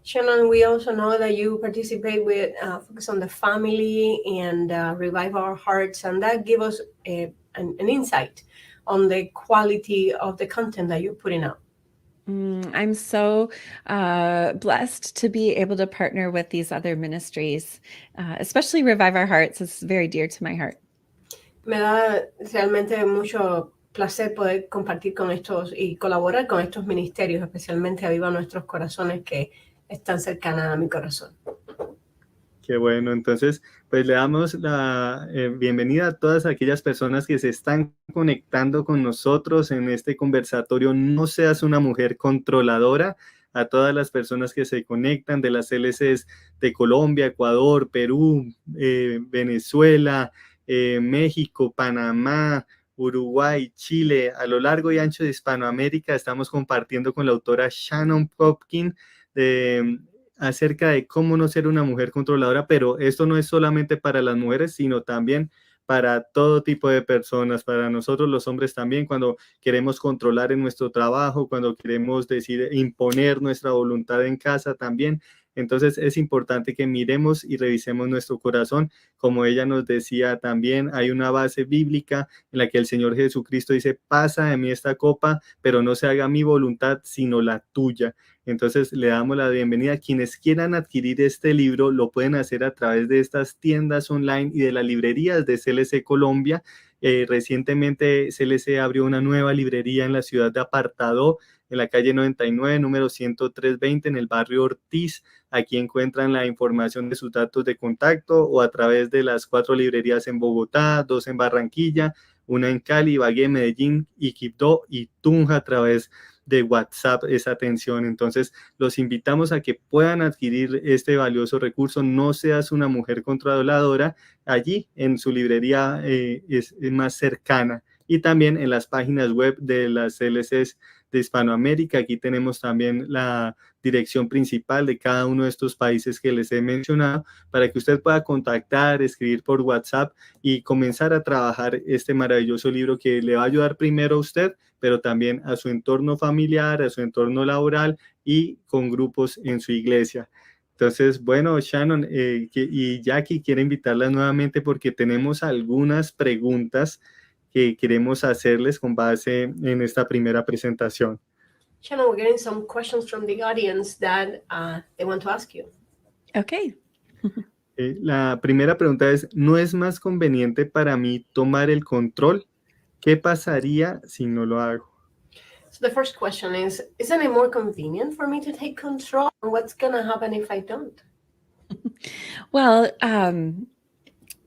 Shannon, we also know that you participate with Focus on the Family and Revive Our Hearts, and that gives us an insight on the quality of the content that you're putting out. I'm so blessed to be able to partner with these other ministries, especially Revive Our Hearts. It's very dear to my heart. Me da realmente mucho placer poder compartir con estos y colaborar con estos ministerios, especialmente Aviva Nuestros Corazones, que están cercanas a mi corazón. Qué bueno, entonces pues le damos la bienvenida a todas aquellas personas que se están conectando con nosotros en este conversatorio No seas una mujer controladora, a todas las personas que se conectan de las CLCs de Colombia, Ecuador, Perú, Venezuela, México, Panamá, Uruguay, Chile, a lo largo y ancho de Hispanoamérica. Estamos compartiendo con la autora Shannon Popkin acerca de cómo no ser una mujer controladora, pero esto no es solamente para las mujeres, sino también para todo tipo de personas, para nosotros los hombres también, cuando queremos controlar en nuestro trabajo, cuando queremos imponer nuestra voluntad en casa también. Entonces es importante que miremos y revisemos nuestro corazón. Como ella nos decía también, hay una base bíblica en la que el Señor Jesucristo dice: pasa de mí esta copa, pero no se haga mi voluntad, sino la tuya. Entonces le damos la bienvenida. A quienes quieran adquirir este libro lo pueden hacer a través de estas tiendas online y de las librerías de CLC Colombia. Recientemente CLC abrió una nueva librería en la ciudad de Apartadó, en la calle 99, número 10320, en el barrio Ortiz. Aquí encuentran la información de sus datos de contacto, o a través de las 4 librerías en Bogotá, 2 en Barranquilla, una en Cali, Ibagué, Medellín, Quibdó y Tunja, a través de WhatsApp esa atención. Entonces los invitamos a que puedan adquirir este valioso recurso. No seas una mujer controladora, allí en su librería es más cercana, y también en las páginas web de las CLCs de Hispanoamérica. Aquí tenemos también la dirección principal de cada uno de estos países que les he mencionado, para que usted pueda contactar, escribir por WhatsApp y comenzar a trabajar este maravilloso libro que le va a ayudar primero a usted, pero también a su entorno familiar, a su entorno laboral y con grupos en su iglesia. Entonces, bueno, Shannon y Jackie, quiero invitarlas nuevamente porque tenemos algunas preguntas que queremos hacerles con base en esta primera presentación. Shannon, we're getting some questions from the audience that they want to ask you. Okay. La primera pregunta es: ¿no es más conveniente para mí tomar el control? ¿Qué pasaría si no lo hago? So the first question is, isn't it more convenient for me to take control? And what's going to happen if I don't? Well,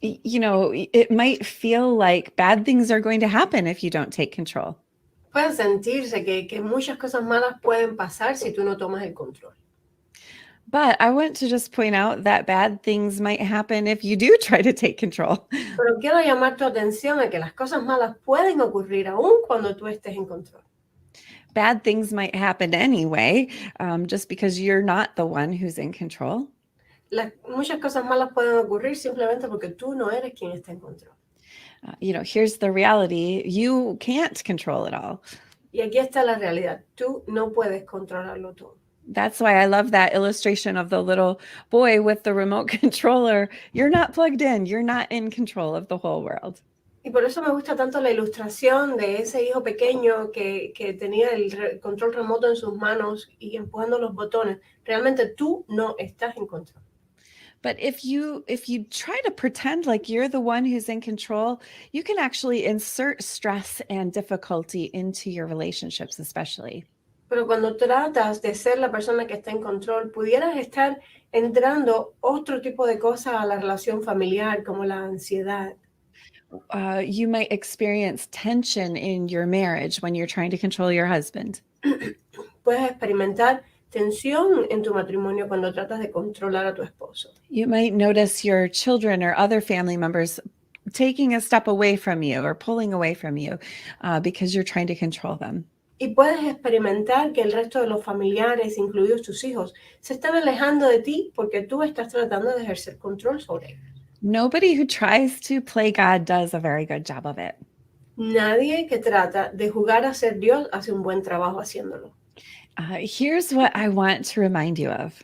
you know, it might feel like bad things are going to happen if you don't take control. Puede sentirse que muchas cosas malas pueden pasar si tú no tomas el control. But I want to just point out that bad things might happen if you do try to take control. Pero quiero llamar tu atención a que las cosas malas pueden ocurrir aún cuando tú estés en control. Bad things might happen anyway, just because you're not the one who's in control. Muchas cosas malas pueden ocurrir simplemente porque tú no eres quien está en control. You know, here's the reality. You can't control it all. Y aquí está la realidad. Tú no puedes controlarlo todo. That's why I love that illustration of the little boy with the remote controller. You're not plugged in. You're not in control of the whole world. Y por eso me gusta tanto la ilustración de ese hijo pequeño que tenía el control remoto en sus manos y empujando los botones. Realmente tú no estás en control. But if you try to pretend like you're the one who's in control, you can actually insert stress and difficulty into your relationships, especially. Pero cuando tratas de ser la persona que está en control, pudieras estar entrando otro tipo de cosas a la relación familiar, como la ansiedad. You might experience tension in your marriage when you're trying to control your husband. Puedes experimentar tensión en tu matrimonio cuando tratas de controlar a tu esposo. You might notice your children or other family members taking a step away from you or pulling away from you because you're trying to control them. Y puedes experimentar que el resto de los familiares, incluidos tus hijos, se están alejando de ti porque tú estás tratando de ejercer control sobre ellos. Nobody who tries to play God does a very good job of it. Nadie que trata de jugar a ser Dios hace un buen trabajo haciéndolo. Here's what I want to remind you of.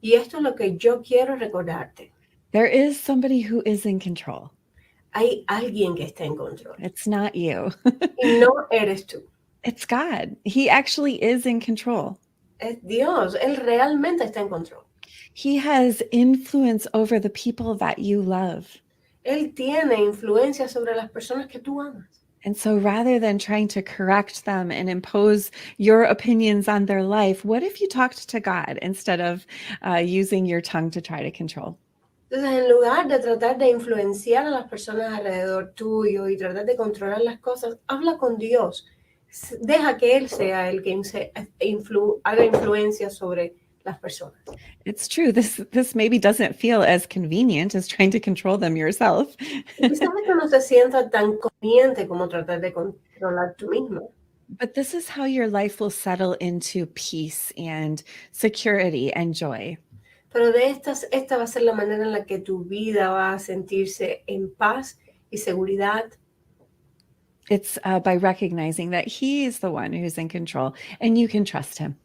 Y esto es lo que yo quiero recordarte. There is somebody who is in control. Hay alguien que está en control. It's not you. Y no eres tú. It's God. He actually is in control. Es Dios. Él realmente está en control. He has influence over the people that you love. Él tiene influencia sobre las personas que tú amas. And so rather than trying to correct them and impose your opinions on their life, what if you talked to God instead of using your tongue to try to control? Entonces, en lugar de tratar de influenciar a las personas alrededor tuyo y tratar de controlar las cosas, habla con Dios. Deja que Él sea el que haga influencia sobre las personas. It's true. This maybe doesn't feel as convenient as trying to control them yourself. Quizás esto no se sienta tan conveniente como tratar de controlar tú mismo. But this is how your life will settle into peace and security and joy. Pero esta va a ser la manera en la que tu vida va a sentirse en paz y seguridad. It's by recognizing that He is the one who's in control and you can trust Him.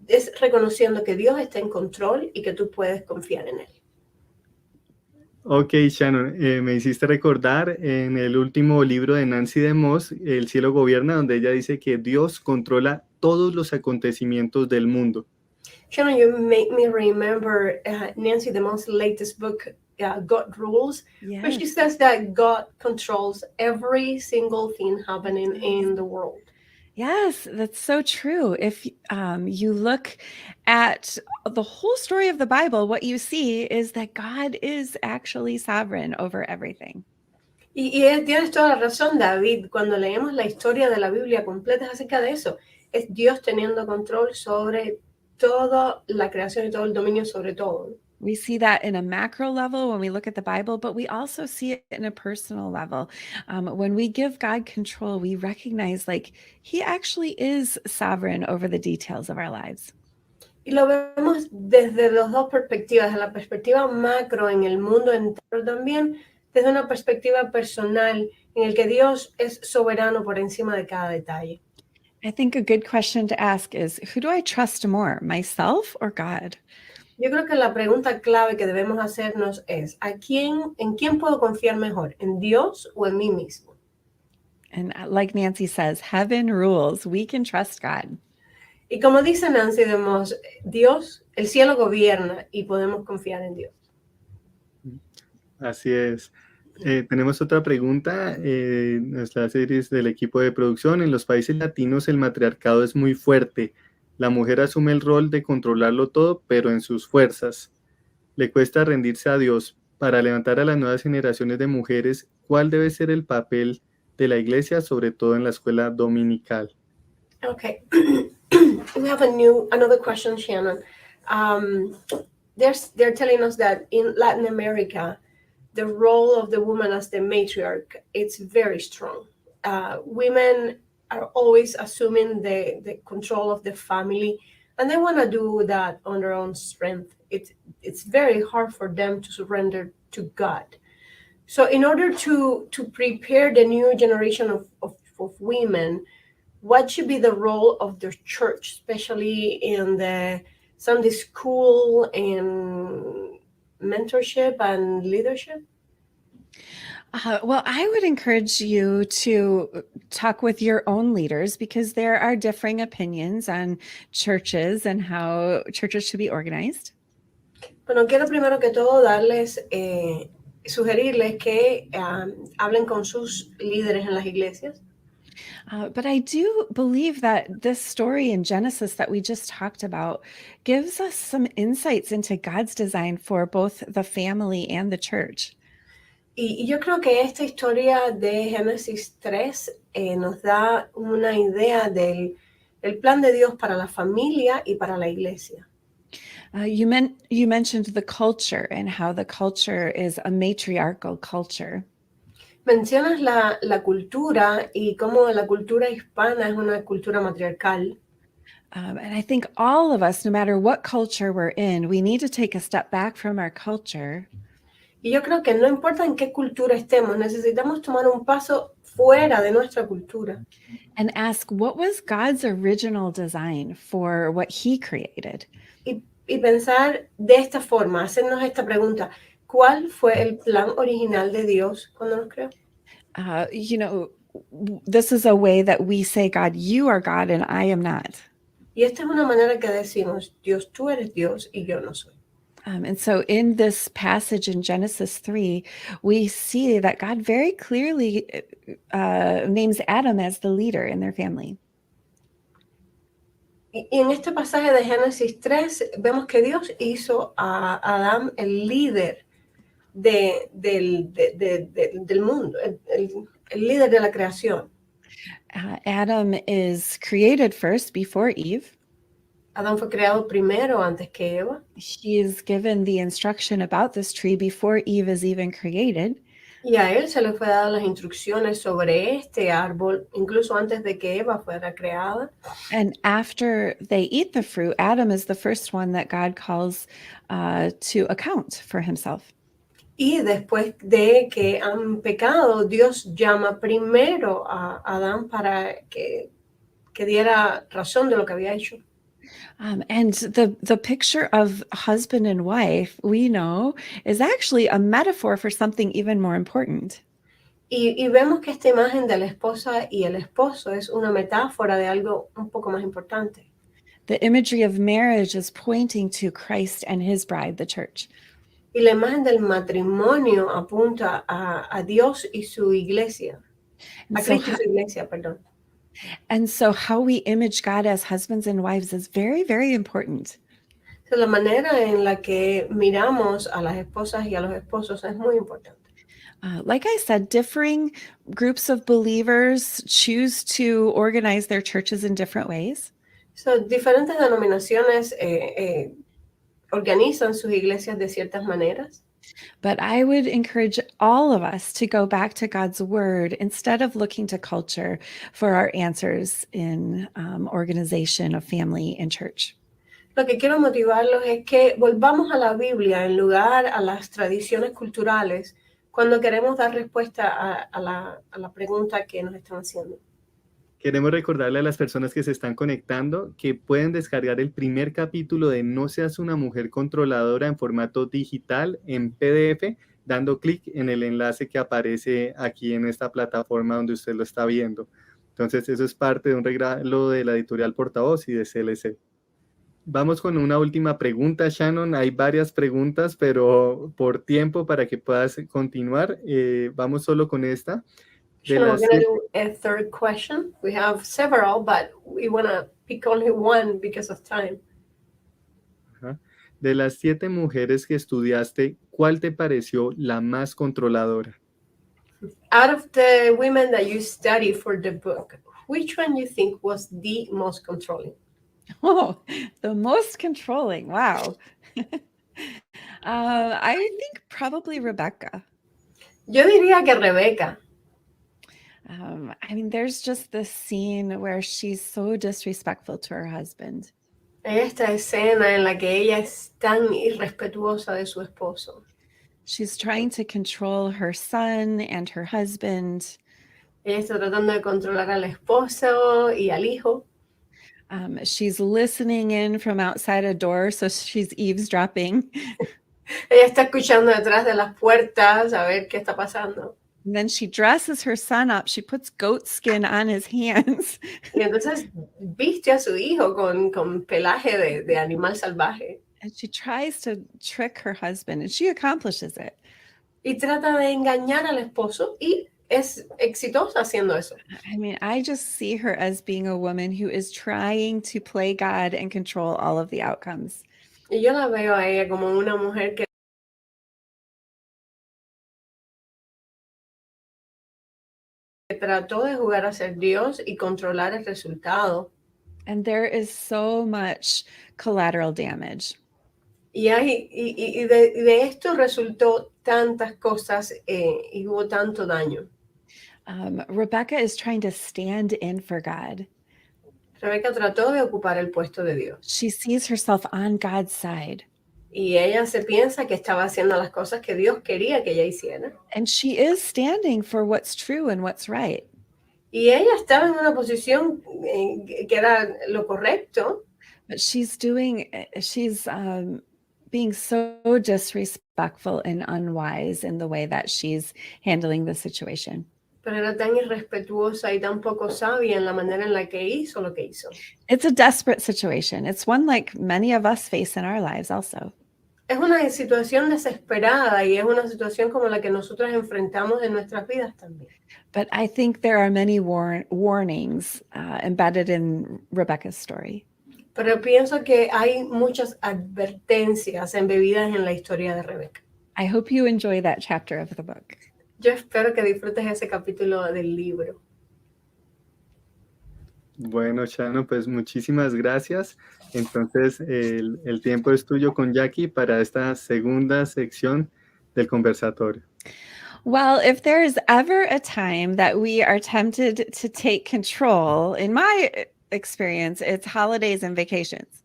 Es reconociendo que Dios está en control y que tú puedes confiar en Él. Ok, Shannon, me hiciste recordar en el último libro de Nancy DeMoss, El cielo gobierna, donde ella dice que Dios controla todos los acontecimientos del mundo. Shannon, you make me remember Nancy DeMoss' latest book, God Rules, where she says that God controls every single thing happening in the world. Yes, that's so true. If you look at the whole story of the Bible, what you see is that God is actually sovereign over everything. Tienes toda la razón, David. Cuando leemos la historia de la Biblia completa es acerca de eso. Es Dios teniendo control sobre toda la creación y todo el dominio sobre todo. We see that in a macro level when we look at the Bible, but we also see it in a personal level. When we give God control, we recognize like He actually is sovereign over the details of our lives. Y lo vemos desde las dos perspectivas, de la perspectiva macro en el mundo entero también, desde una perspectiva personal en el que Dios es soberano por encima de cada detalle. I think a good question to ask is, who do I trust more, myself or God? Yo creo que la pregunta clave que debemos hacernos es, ¿en quién puedo confiar mejor? ¿En Dios o en mí mismo? And like Nancy says, heaven rules. We can trust God. Y como dice Nancy DeMoss, Dios, el cielo gobierna y podemos confiar en Dios. Así es. Tenemos otra pregunta. Nuestra serie es del equipo de producción. En los países latinos el matriarcado es muy fuerte. La mujer asume el rol de controlarlo todo, pero en sus fuerzas. Le cuesta rendirse a Dios. Para levantar a las nuevas generaciones de mujeres, ¿cuál debe ser el papel de la iglesia, sobre todo en la escuela dominical? Okay. We have another question, Shannon. They're telling us that in Latin America, the role of the woman as the matriarch, it's very strong. Women are always assuming the control of the family, and they want to do that on their own strength. It's very hard for them to surrender to God. So in order to prepare the new generation of women, what should be the role of the church, especially in the Sunday school and mentorship and leadership? Well, I would encourage you to talk with your own leaders because there are differing opinions on churches and how churches should be organized. Bueno, quiero primero que todo sugerirles que hablen con sus líderes en las iglesias. But I do believe that this story in Genesis that we just talked about gives us some insights into God's design for both the family and the church. Y yo creo que esta historia de Génesis 3 nos da una idea del plan de Dios para la familia y para la iglesia. You mentioned the culture and how the culture is a matriarchal culture. Mencionas la cultura y cómo la cultura hispana es una cultura matriarcal. And I think all of us, no matter what culture we're in, we need to take a step back from our culture. Y yo creo que no importa en qué cultura estemos, necesitamos tomar un paso fuera de nuestra cultura And ask, what was God's original design for what he created? y pensar de esta forma, hacernos esta pregunta: ¿cuál fue el plan original de Dios cuando nos creó? This is a way that we say, God, you are God and I am not. Y esta es una manera que decimos: Dios, tú eres Dios y yo no soy. And so in this passage in Genesis 3, we see that God very clearly names Adam as the leader in their family. Y en este pasaje de Génesis 3 vemos que Dios hizo a Adán el líder del mundo, el líder de la creación. Adam is created first before Eve. Adán fue creado primero antes que Eva. He is given the instruction about this tree before Eve is even created. Y a él se le fue dado las instrucciones sobre este árbol, incluso antes de que Eva fuera creada. And after they eat the fruit, Adam is the first one that God calls to account for himself. Y después de que han pecado, Dios llama primero a Adán para que diera razón de lo que había hecho. And the picture of husband and wife, we know, is actually a metaphor for something even more important. Y vemos que esta imagen de la esposa y el esposo es una metáfora de algo un poco más importante. The imagery of marriage is pointing to Christ and his bride, the church. Y la imagen del matrimonio apunta a Dios y su iglesia. A Cristo y su iglesia, perdón. And so how we image God as husbands and wives is very, very important. So, la manera en la que miramos a las esposas y a los esposos es muy importante. Like I said, differing groups of believers choose to organize their churches in different ways. So, diferentes denominaciones organizan sus iglesias de ciertas maneras. But I would encourage all of us to go back to God's word instead of looking to culture for our answers in organization of family and church. Lo que quiero motivarlos es que volvamos a la Biblia en lugar a las tradiciones culturales cuando queremos dar respuesta a la pregunta que nos están haciendo. Queremos recordarle a las personas que se están conectando que pueden descargar el primer capítulo de No seas una mujer controladora en formato digital en PDF, dando clic en el enlace que aparece aquí en esta plataforma donde usted lo está viendo. Entonces, eso es parte de un regalo de la editorial Portavoz y de CLC. Vamos con una última pregunta, Shannon. Hay varias preguntas, pero por tiempo, para que puedas continuar, vamos solo con esta. Shannon, we're going to do a third question. We have several, but we want to pick only one because of time. De las 7 mujeres que estudiaste, ¿cuál te pareció la más controladora? Out of the women that you studied for the book, which one you think was the most controlling? Oh, the most controlling. Wow. I think probably Rebecca. Yo diría que Rebeca. I mean, there's just this scene where she's so disrespectful to her husband. Esta escena en la que ella es tan irrespetuosa de su esposo. She's trying to control her son and her husband. Ella está tratando de controlar al esposo y al hijo. She's listening in from outside a door, so she's eavesdropping. Ella está escuchando detrás de las puertas a ver qué está pasando. And then she dresses her son up. She puts goat skin on his hands. Y entonces viste a su hijo con pelaje de animal salvaje. And she tries to trick her husband, and she accomplishes it. Y trata de engañar al esposo y es exitosa haciendo eso. I mean, I just see her as being a woman who is trying to play God and control all of the outcomes. Y yo la veo a ella como una mujer que trató de jugar a ser Dios y controlar el resultado. And there is so much collateral damage. Y de esto resultó tantas cosas y hubo tanto daño. Rebecca is trying to stand in for God. Rebeca trató de ocupar el puesto de Dios. She sees herself on God's side. Y ella se piensa que estaba haciendo las cosas que Dios quería que ella hiciera. And she is standing for what's true and what's right. Y ella estaba en una posición que era lo correcto. But she's being so disrespectful and unwise in the way that she's handling the situation. Pero era tan irrespetuosa y tan poco sabia en la manera en la que hizo lo que hizo. It's a desperate situation. It's one like many of us face in our lives also. Es una situación desesperada y es una situación como la que nosotros enfrentamos en nuestras vidas también. But I think there are many warnings embedded in Rebecca's story. Pero pienso que hay muchas advertencias embebidas en la historia de Rebeca. I hope you enjoy that chapter of the book. Yo espero que disfrutes ese capítulo del libro. Bueno, Shannon, pues muchísimas gracias. Entonces, el tiempo es tuyo con Jackie para esta segunda sección del conversatorio. Well, if there is ever a time that we are tempted to take control, in my experience, it's holidays and vacations.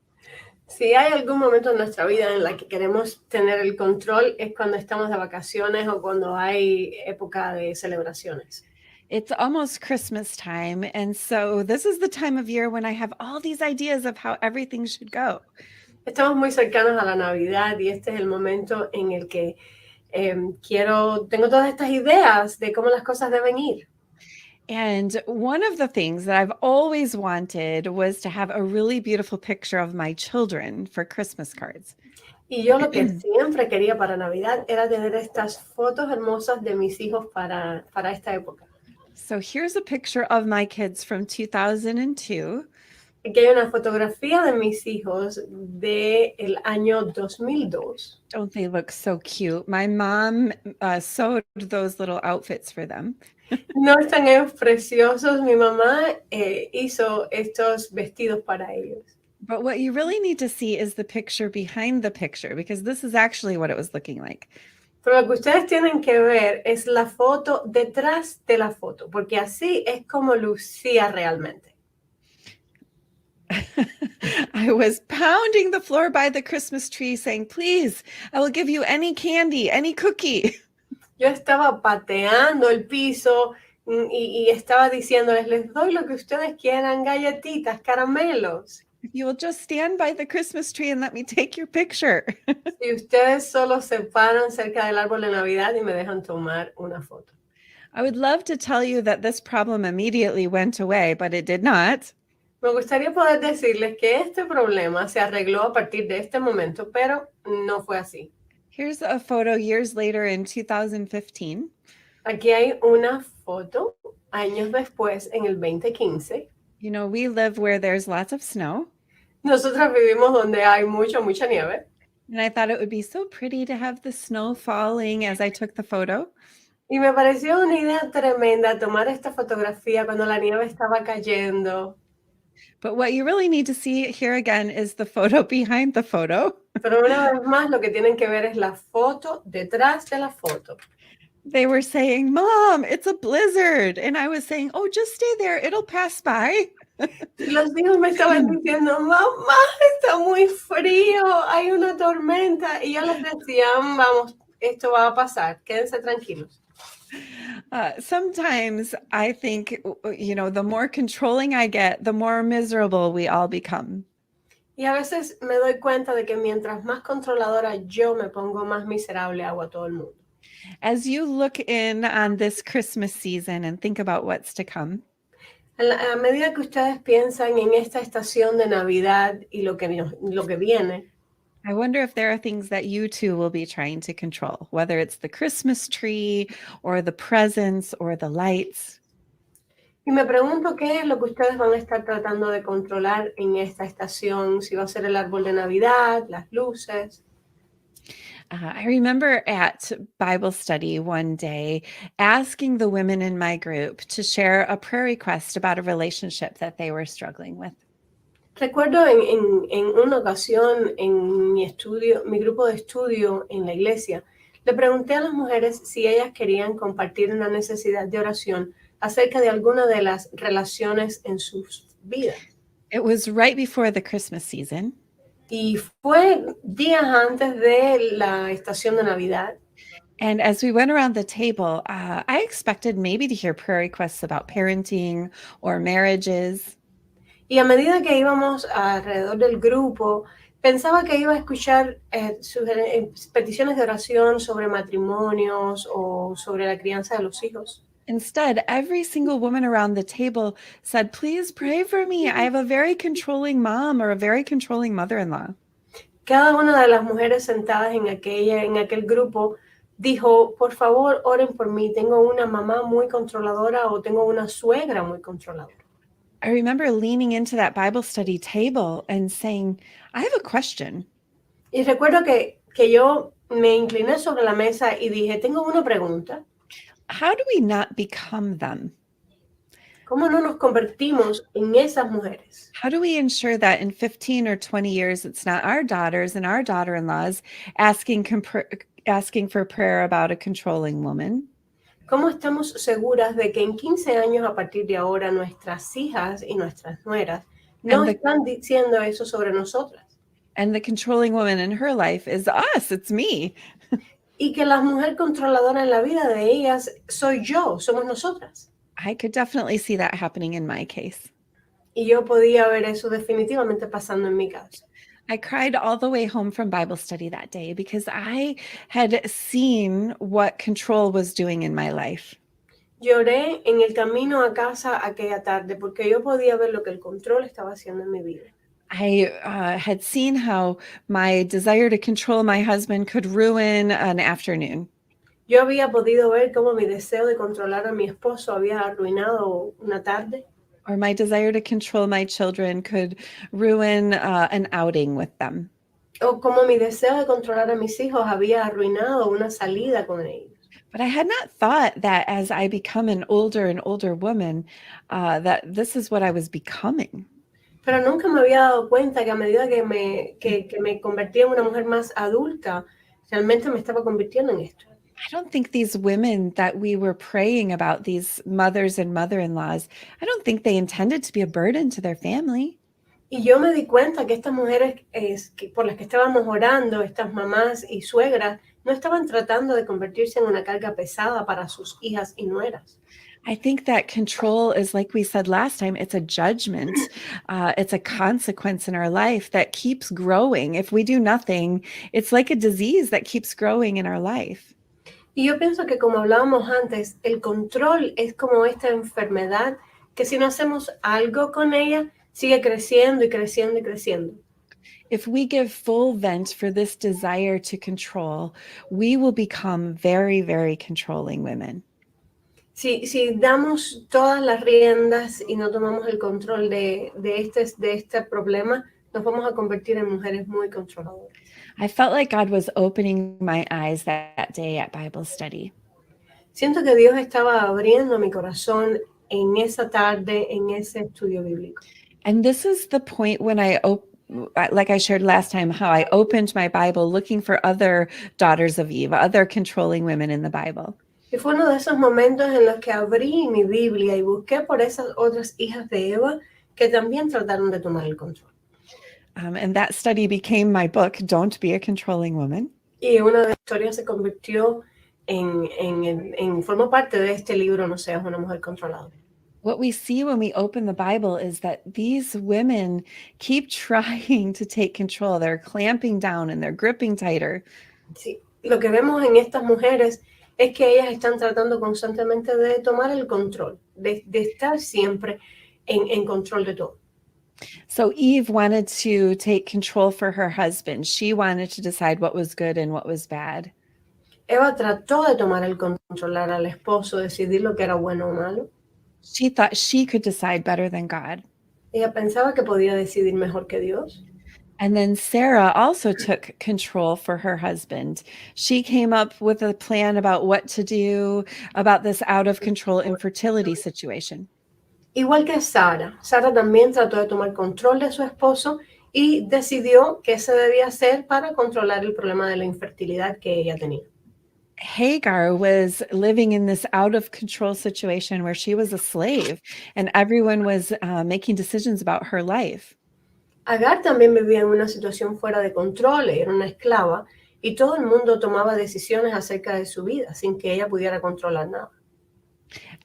Si hay algún momento en nuestra vida en la que queremos tener el control, es cuando estamos de vacaciones o cuando hay época de celebraciones. It's almost Christmas time, and so this is the time of year when I have all these ideas of how everything should go. Estamos muy cercanos a la Navidad y este es el momento en el que tengo todas estas ideas de cómo las cosas deben ir. And one of the things that I've always wanted was to have a really beautiful picture of my children for Christmas cards. Y yo lo que siempre quería para Navidad era tener estas fotos hermosas de mis hijos para esta época. So here's a picture of my kids from 2002. Aquí hay una fotografía de mis hijos del año 2002. Don't they look so cute? My mom sewed those little outfits for them. No están ellos preciosos. Mi mamá hizo estos vestidos para ellos. But what you really need to see is the picture behind the picture, because this is actually what it was looking like. Pero lo que ustedes tienen que ver es la foto detrás de la foto, porque así es como lucía realmente. I was pounding the floor by the Christmas tree saying, please, I will give you any candy, any cookie. Yo estaba pateando el piso y estaba diciéndoles, les doy lo que ustedes quieran, galletitas, caramelos. If you will just stand by the Christmas tree and let me take your picture. Si ustedes solo se paran cerca del árbol de Navidad y me dejan tomar una foto. I would love to tell you that this problem immediately went away, but it did not. Me gustaría poder decirles que este problema se arregló a partir de este momento, pero no fue así. Here's a photo years later in 2015. Aquí hay una foto años después, en el 2015. You know, we live where there's lots of snow. Nosotras vivimos donde hay mucha nieve. And I thought it would be so pretty to have the snow falling as I took the photo. Y me pareció una idea tremenda tomar esta fotografía cuando la nieve estaba cayendo. But what you really need to see here again is the photo behind the photo. Pero una vez más, lo que tienen que ver es la foto detrás de la foto. They were saying, Mom, it's a blizzard. And I was saying, oh, just stay there. It'll pass by. Los hijos me estaban diciendo, mamá, está muy frío, hay una tormenta. Y yo les decía, vamos, esto va a pasar, quédense tranquilos. Sometimes I think, you know, the more controlling I get, the more miserable we all become. Y a veces me doy cuenta de que mientras más controladora yo me pongo, más miserable hago a todo el mundo. As you look in on this Christmas season and think about what's to come, A medida que ustedes piensan en esta estación de Navidad y lo que viene, I wonder if there are things that you too will be trying to control, whether it's the Christmas tree or the presents or the lights. y me pregunto qué es lo que ustedes van a estar tratando de controlar en esta estación, si va a ser el árbol de Navidad, las luces. I remember at Bible study one day asking the women in my group to share a prayer request about a relationship that they were struggling with. Recuerdo en una ocasión en mi grupo de estudio en la iglesia, le pregunté a las mujeres si ellas querían compartir una necesidad de oración acerca de alguna de las relaciones en sus vidas. It was right before the Christmas season. Y fue días antes de la estación de Navidad. And as we went around the table, I expected maybe to hear prayer requests about parenting or marriages. Y a medida que íbamos alrededor del grupo, pensaba que iba a escuchar peticiones de oración sobre matrimonios o sobre la crianza de los hijos. Instead, every single woman around the table said, "Please pray for me. I have a very controlling mom or a very controlling mother-in-law." Cada una de las mujeres sentadas en aquel grupo dijo, por favor, oren por mí. Tengo una mamá muy controladora o tengo una suegra muy controladora. I remember leaning into that Bible study table and saying, "I have a question." Y recuerdo que yo me incliné sobre la mesa y dije, tengo una pregunta. How do we not become them? ¿Cómo no nos convertimos en esas mujeres? How do we ensure that in 15 or 20 years, it's not our daughters and our daughter-in-laws asking for prayer about a controlling woman? ¿Cómo estamos seguras de que en 15 años a partir de ahora nuestras hijas y nuestras nueras no están diciendo eso sobre nosotras? And the controlling woman in her life is us, it's me. Y que la mujer controladora en la vida de ellas soy yo, somos nosotras. I could definitely see that happening in my case. Y yo podía ver eso definitivamente pasando en mi caso. I cried all the way home from Bible study that day because I had seen what control was doing in my life. Lloré en el camino a casa aquella tarde porque yo podía ver lo que el control estaba haciendo en mi vida. I had seen how my desire to control my husband could ruin an afternoon. Yo había podido ver cómo mi deseo de controlar a mi esposo había arruinado una tarde. Or my desire to control my children could ruin an outing with them. O como mi deseo de controlar a mis hijos había arruinado una salida con ellos. But I had not thought that as I become an older woman, that this is what I was becoming. Pero nunca me había dado cuenta que a medida que me convertía en una mujer más adulta, realmente me estaba convirtiendo en esto. I don't think these women that we were praying about, these mothers and mother-in-laws, I don't think they intended to be a burden to their family. Y yo me di cuenta que estas mujeres por las que estábamos orando, estas mamás y suegras, no estaban tratando de convertirse en una carga pesada para sus hijas y nueras. I think that control is, like we said last time, it's a judgment. It's a consequence in our life that keeps growing. If we do nothing, it's like a disease that keeps growing in our life. Y yo pienso que, como hablábamos antes, el control es como esta enfermedad que si no hacemos algo con ella, sigue creciendo y creciendo y creciendo. If we give full vent for this desire to control, we will become very, very controlling women. Si damos todas las riendas y no tomamos el control de este problema, nos vamos a convertir en mujeres muy controladoras. I felt like God was opening my eyes that day at Bible study. Siento que Dios estaba abriendo mi corazón en esa tarde, en ese estudio bíblico. And this is the point when like I shared last time, how I opened my Bible looking for other daughters of Eve, other controlling women in the Bible. Y fue uno de esos momentos en los que abrí mi Biblia y busqué por esas otras hijas de Eva que también trataron de tomar el control. And that study became my book, Don't Be a Controlling Woman. Y una de las historias se convirtió formó parte de este libro, No seas una mujer controladora. What we see when we open the Bible is that these women keep trying to take control. They're clamping down and they're gripping tighter. Sí, lo que vemos en estas mujeres es que ellas están tratando constantemente de tomar el control, de estar siempre en control de todo. So Eve wanted to take control for her husband. She wanted to decide what was good and what was bad. Eva trató de tomar el controlar al esposo, decidir lo que era bueno o malo. She thought she could decide better than God. Ella pensaba que podía decidir mejor que Dios. And then Sarah also took control for her husband. She came up with a plan about what to do about this out of control infertility situation. Igual que Sara, Sara también trató de tomar control de su esposo y decidió qué se debía hacer para controlar el problema de la infertilidad que ella tenía. Hagar was living in this out of control situation where she was a slave and everyone was making decisions about her life. Agar también vivía en una situación fuera de control, era una esclava y todo el mundo tomaba decisiones acerca de su vida sin que ella pudiera controlar nada.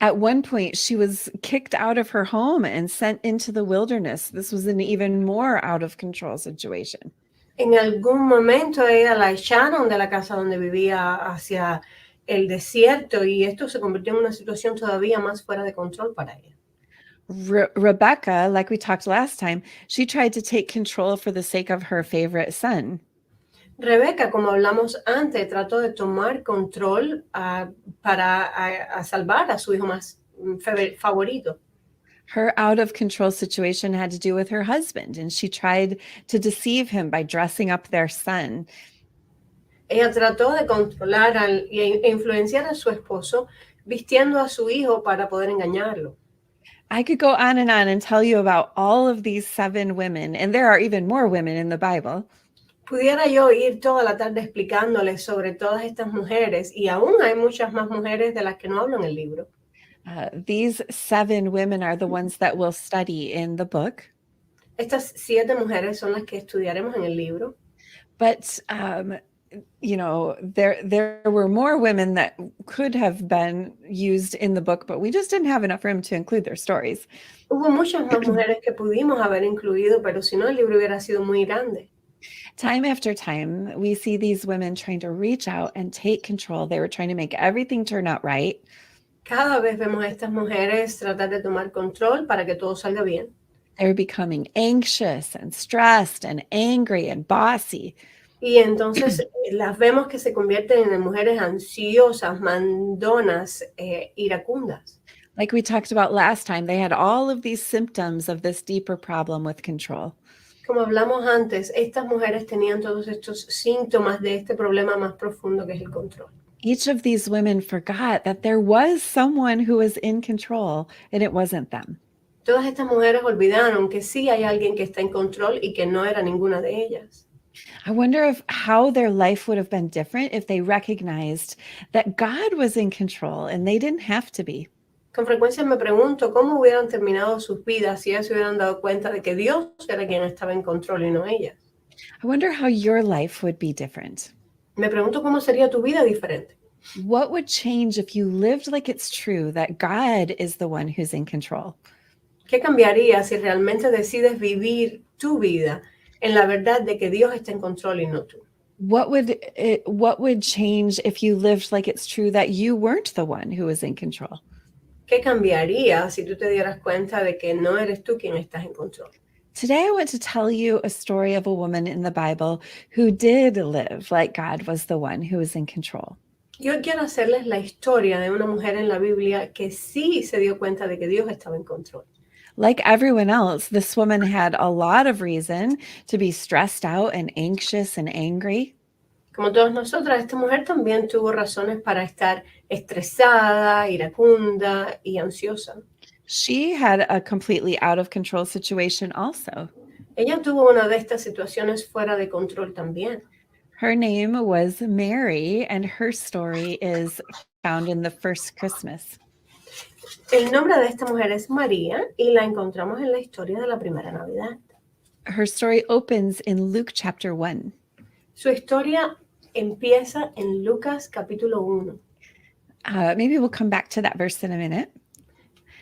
At one point, she was kicked out of her home and sent into the wilderness. This was an even more out of control situation. En algún momento ella la echaron de la casa donde vivía hacia el desierto y esto se convirtió en una situación todavía más fuera de control para ella. Rebecca, like we talked last time, she tried to take control for the sake of her favorite son. Rebeca, como hablamos antes, trató de tomar control para salvar a su hijo más favorito. Her out of control situation had to do with her husband, and she tried to deceive him by dressing up their son. Ella trató de controlar e influenciar a su esposo vistiendo a su hijo para poder engañarlo. I could go on and tell you about all of these 7 women, and there are even more women in the Bible. Pudiera yo ir toda la tarde explicándoles sobre todas estas mujeres y aún hay muchas más mujeres de las que no hablo en el libro. These 7 women are the ones that we'll study in the book. Estas 7 mujeres son las que estudiaremos en el libro. But you know, there were more women that could have been used in the book, but we just didn't have enough room to include their stories. Hubo muchas más mujeres que pudimos haber incluido, pero si no, el libro hubiera sido muy grande. Time after time, we see these women trying to reach out and take control. They were trying to make everything turn out right. Cada vez vemos a estas mujeres tratar de tomar control para que todo salga bien. They're becoming anxious and stressed and angry and bossy. Y entonces las vemos que se convierten en mujeres ansiosas, mandonas, iracundas. Like we talked about last time, they had all of these symptoms of this deeper problem with control. Como hablamos antes, estas mujeres tenían todos estos síntomas de este problema más profundo que es el control. Each of these women forgot that there was someone who was in control and it wasn't them. Todas estas mujeres olvidaron que sí hay alguien que está en control y que no era ninguna de ellas. I wonder how their life would have been different if they recognized that God was in control and they didn't have to be. Con frecuencia me pregunto cómo hubieran terminado sus vidas si ellas se hubieran dado cuenta de que Dios era quien estaba en control y no ellas. I wonder how your life would be different. Me pregunto cómo sería tu vida diferente. What would change if you lived like it's true that God is the one who's in control? ¿Qué cambiaría si realmente decides vivir tu vida en la verdad de que Dios está en control y no tú? What would change if you lived like it's true that you weren't the one who was in control? ¿Qué cambiaría si tú te dieras cuenta de que no eres tú quien estás en control? Today, I want to tell you a story of a woman in the Bible who did live like God was the one who was in control. Yo quiero hacerles la historia de una mujer en la Biblia que sí se dio cuenta de que Dios estaba en control. Like everyone else, this woman had a lot of reason to be stressed out and anxious and angry. Como todas nosotras, esta mujer también tuvo razones para estar estresada, iracunda y ansiosa. She had a completely out of control situation also. Ella tuvo una de estas situaciones fuera de control también. Her name was Mary, and her story is found in the first Christmas. El nombre de esta mujer es María y la encontramos en la historia de la primera Navidad. Her story opens in Luke chapter 1. Su historia empieza en Lucas capítulo 1. Maybe we'll come back to that verse in a minute.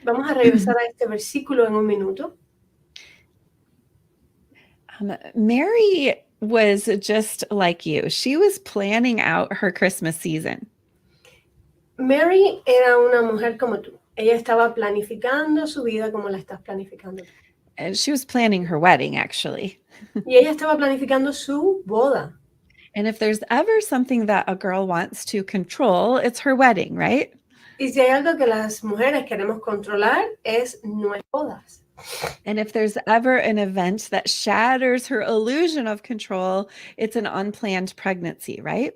Vamos a regresar a este versículo en un minuto. Mary was just like you. She was planning out her Christmas season. Mary era una mujer como tú. Ella estaba planificando su vida como la estás planificando tú. And she was planning her wedding, actually. Y ella estaba planificando su boda. And if there's ever something that a girl wants to control, it's her wedding, right? Y si hay algo que las mujeres queremos controlar es nuestras bodas. And if there's ever an event that shatters her illusion of control, it's an unplanned pregnancy, right?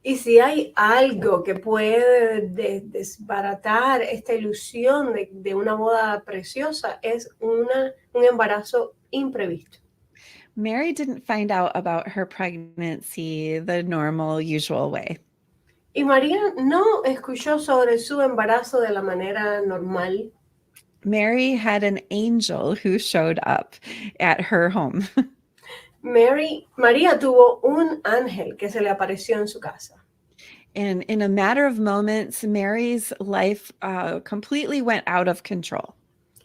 Y si hay algo que puede desbaratar esta ilusión de una boda preciosa, es un embarazo imprevisto. Mary didn't find out about her pregnancy the normal, usual way. Y María no escuchó sobre su embarazo de la manera normal. Mary had an angel who showed up at her home. María tuvo un ángel que se le apareció en su casa. And in a matter of moments, Mary's life completely went out of control.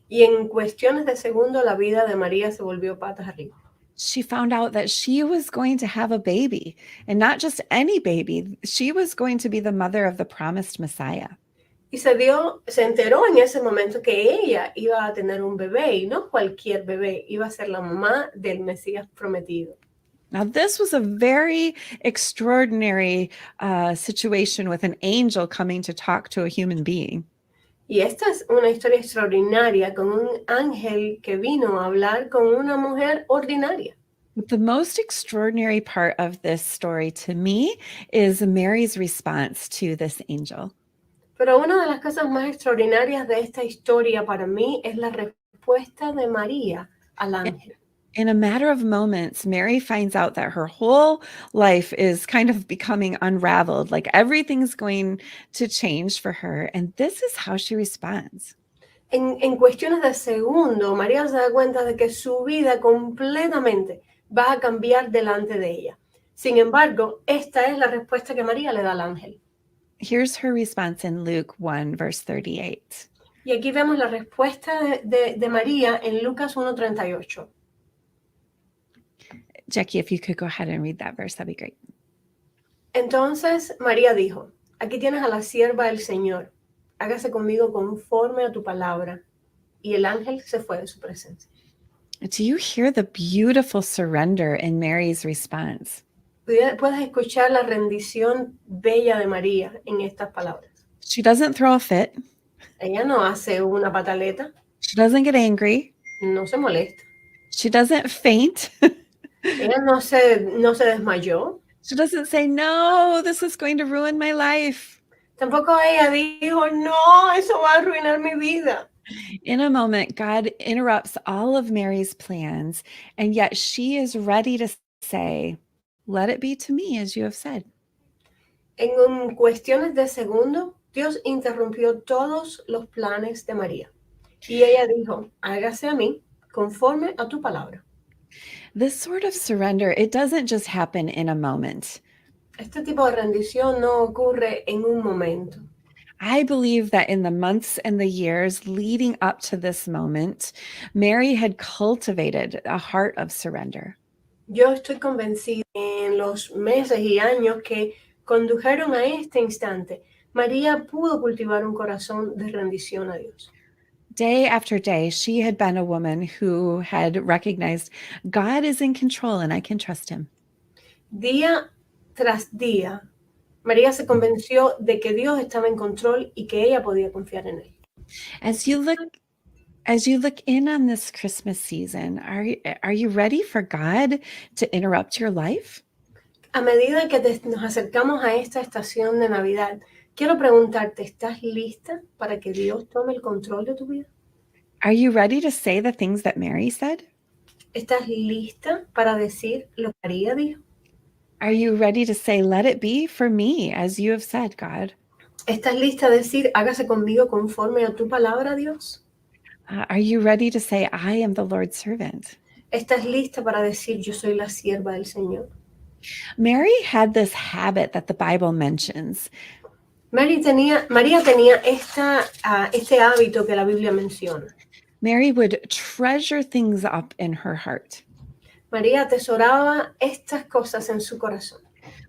Y en cuestiones de segundo, la vida de María se volvió patas arriba. She found out that she was going to have a baby, and not just any baby. She was going to be the mother of the promised Messiah. Y se enteró en ese momento que ella iba a tener un bebé, y no cualquier bebé, iba a ser la mamá del Mesías prometido. Now, this was a very extraordinary situation with an angel coming to talk to a human being. Y esta es una historia extraordinaria con un ángel que vino a hablar con una mujer ordinaria. But the most extraordinary part of this story to me is Mary's response to this angel. Pero una de las cosas más extraordinarias de esta historia para mí es la respuesta de María al ángel. In a matter of moments, Mary finds out that her whole life is kind of becoming unraveled, like everything's going to change for her. And this is how she responds. En cuestiones de segundo, María se da cuenta de que su vida completamente va a cambiar delante de ella. Sin embargo, esta es la respuesta que María le da al ángel. Here's her response in Luke 1, verse 38. Y aquí vemos la respuesta de María en Lucas 1:38. Jackie, if you could go ahead and read that verse, that'd be great. Entonces María dijo, aquí tienes a la sierva del Señor, hágase conmigo conforme a tu palabra. Y el ángel se fue de su presencia. Do you hear the beautiful surrender in Mary's response? Puedes escuchar la rendición bella de María en estas palabras. She doesn't throw a fit. Ella no hace una pataleta. She doesn't get angry. No se molesta. She doesn't faint. Ella no se desmayó. She doesn't say, no, this is going to ruin my life. Tampoco ella dijo, no, eso va a arruinar mi vida. In a moment, God interrupts all of Mary's plans, and yet she is ready to say, let it be to me as you have said. En cuestiones de segundo, Dios interrumpió todos los planes de María. Y ella dijo, hágase a mí conforme a tu palabra. This sort of surrender, it doesn't just happen in a moment. Este tipo de rendición no ocurre en un momento. I believe that in the months and the years leading up to this moment, Mary had cultivated a heart of surrender. Yo estoy convencida en los meses y años que condujeron a este instante, María pudo cultivar un corazón de rendición a Dios. Day after day, she had been a woman who had recognized God is in control and I can trust him. Día tras día, María se convenció de que Dios estaba en control y que ella podía confiar en él. As you look in on this Christmas season, are you ready for God to interrupt your life? A medida que nos acercamos a esta estación de Navidad, quiero preguntarte, ¿estás lista para que Dios tome el control de tu vida? Are you ready to say the things that Mary said? ¿Estás lista para decir lo que María dijo? Are you ready to say, let it be for me, as you have said, God? ¿Estás lista a decir, hágase conmigo conforme a tu palabra, Dios? Are you ready to say, I am the Lord's servant? ¿Estás lista para decir, yo soy la sierva del Señor? Mary had this habit that the Bible mentions. María tenía este hábito que la Biblia menciona. Mary would treasure things up in her heart. María atesoraba estas cosas en su corazón.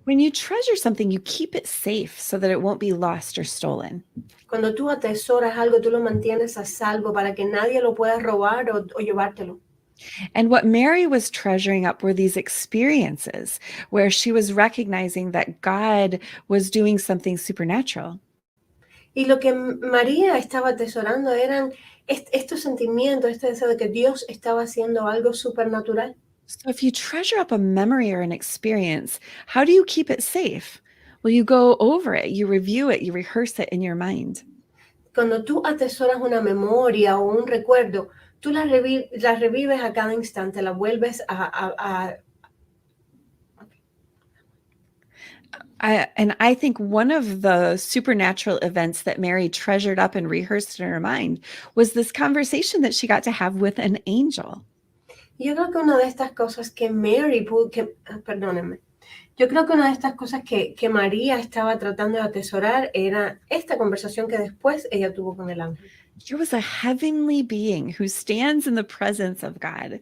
When you treasure something, you keep it safe so that it won't be lost or stolen. Cuando tú atesoras algo, tú lo mantienes a salvo para que nadie lo pueda robar o llevártelo. And what Mary was treasuring up were these experiences where she was recognizing that God was doing something supernatural. Y lo que María estaba atesorando eran estos sentimientos, este deseo de que Dios estaba haciendo algo supernatural. So if you treasure up a memory or an experience, how do you keep it safe? Well, you go over it, you review it, you rehearse it in your mind. Cuando tú atesoras una memoria o un recuerdo, tú la revives a cada instante, la vuelves I think one of the supernatural events that Mary treasured up and rehearsed in her mind was this conversation that she got to have with an angel. Yo creo que una de estas cosas que perdónenme, yo creo que una de estas cosas que María estaba tratando de atesorar era esta conversación que después ella tuvo con el ángel. Here was a heavenly being who stands in the presence of God.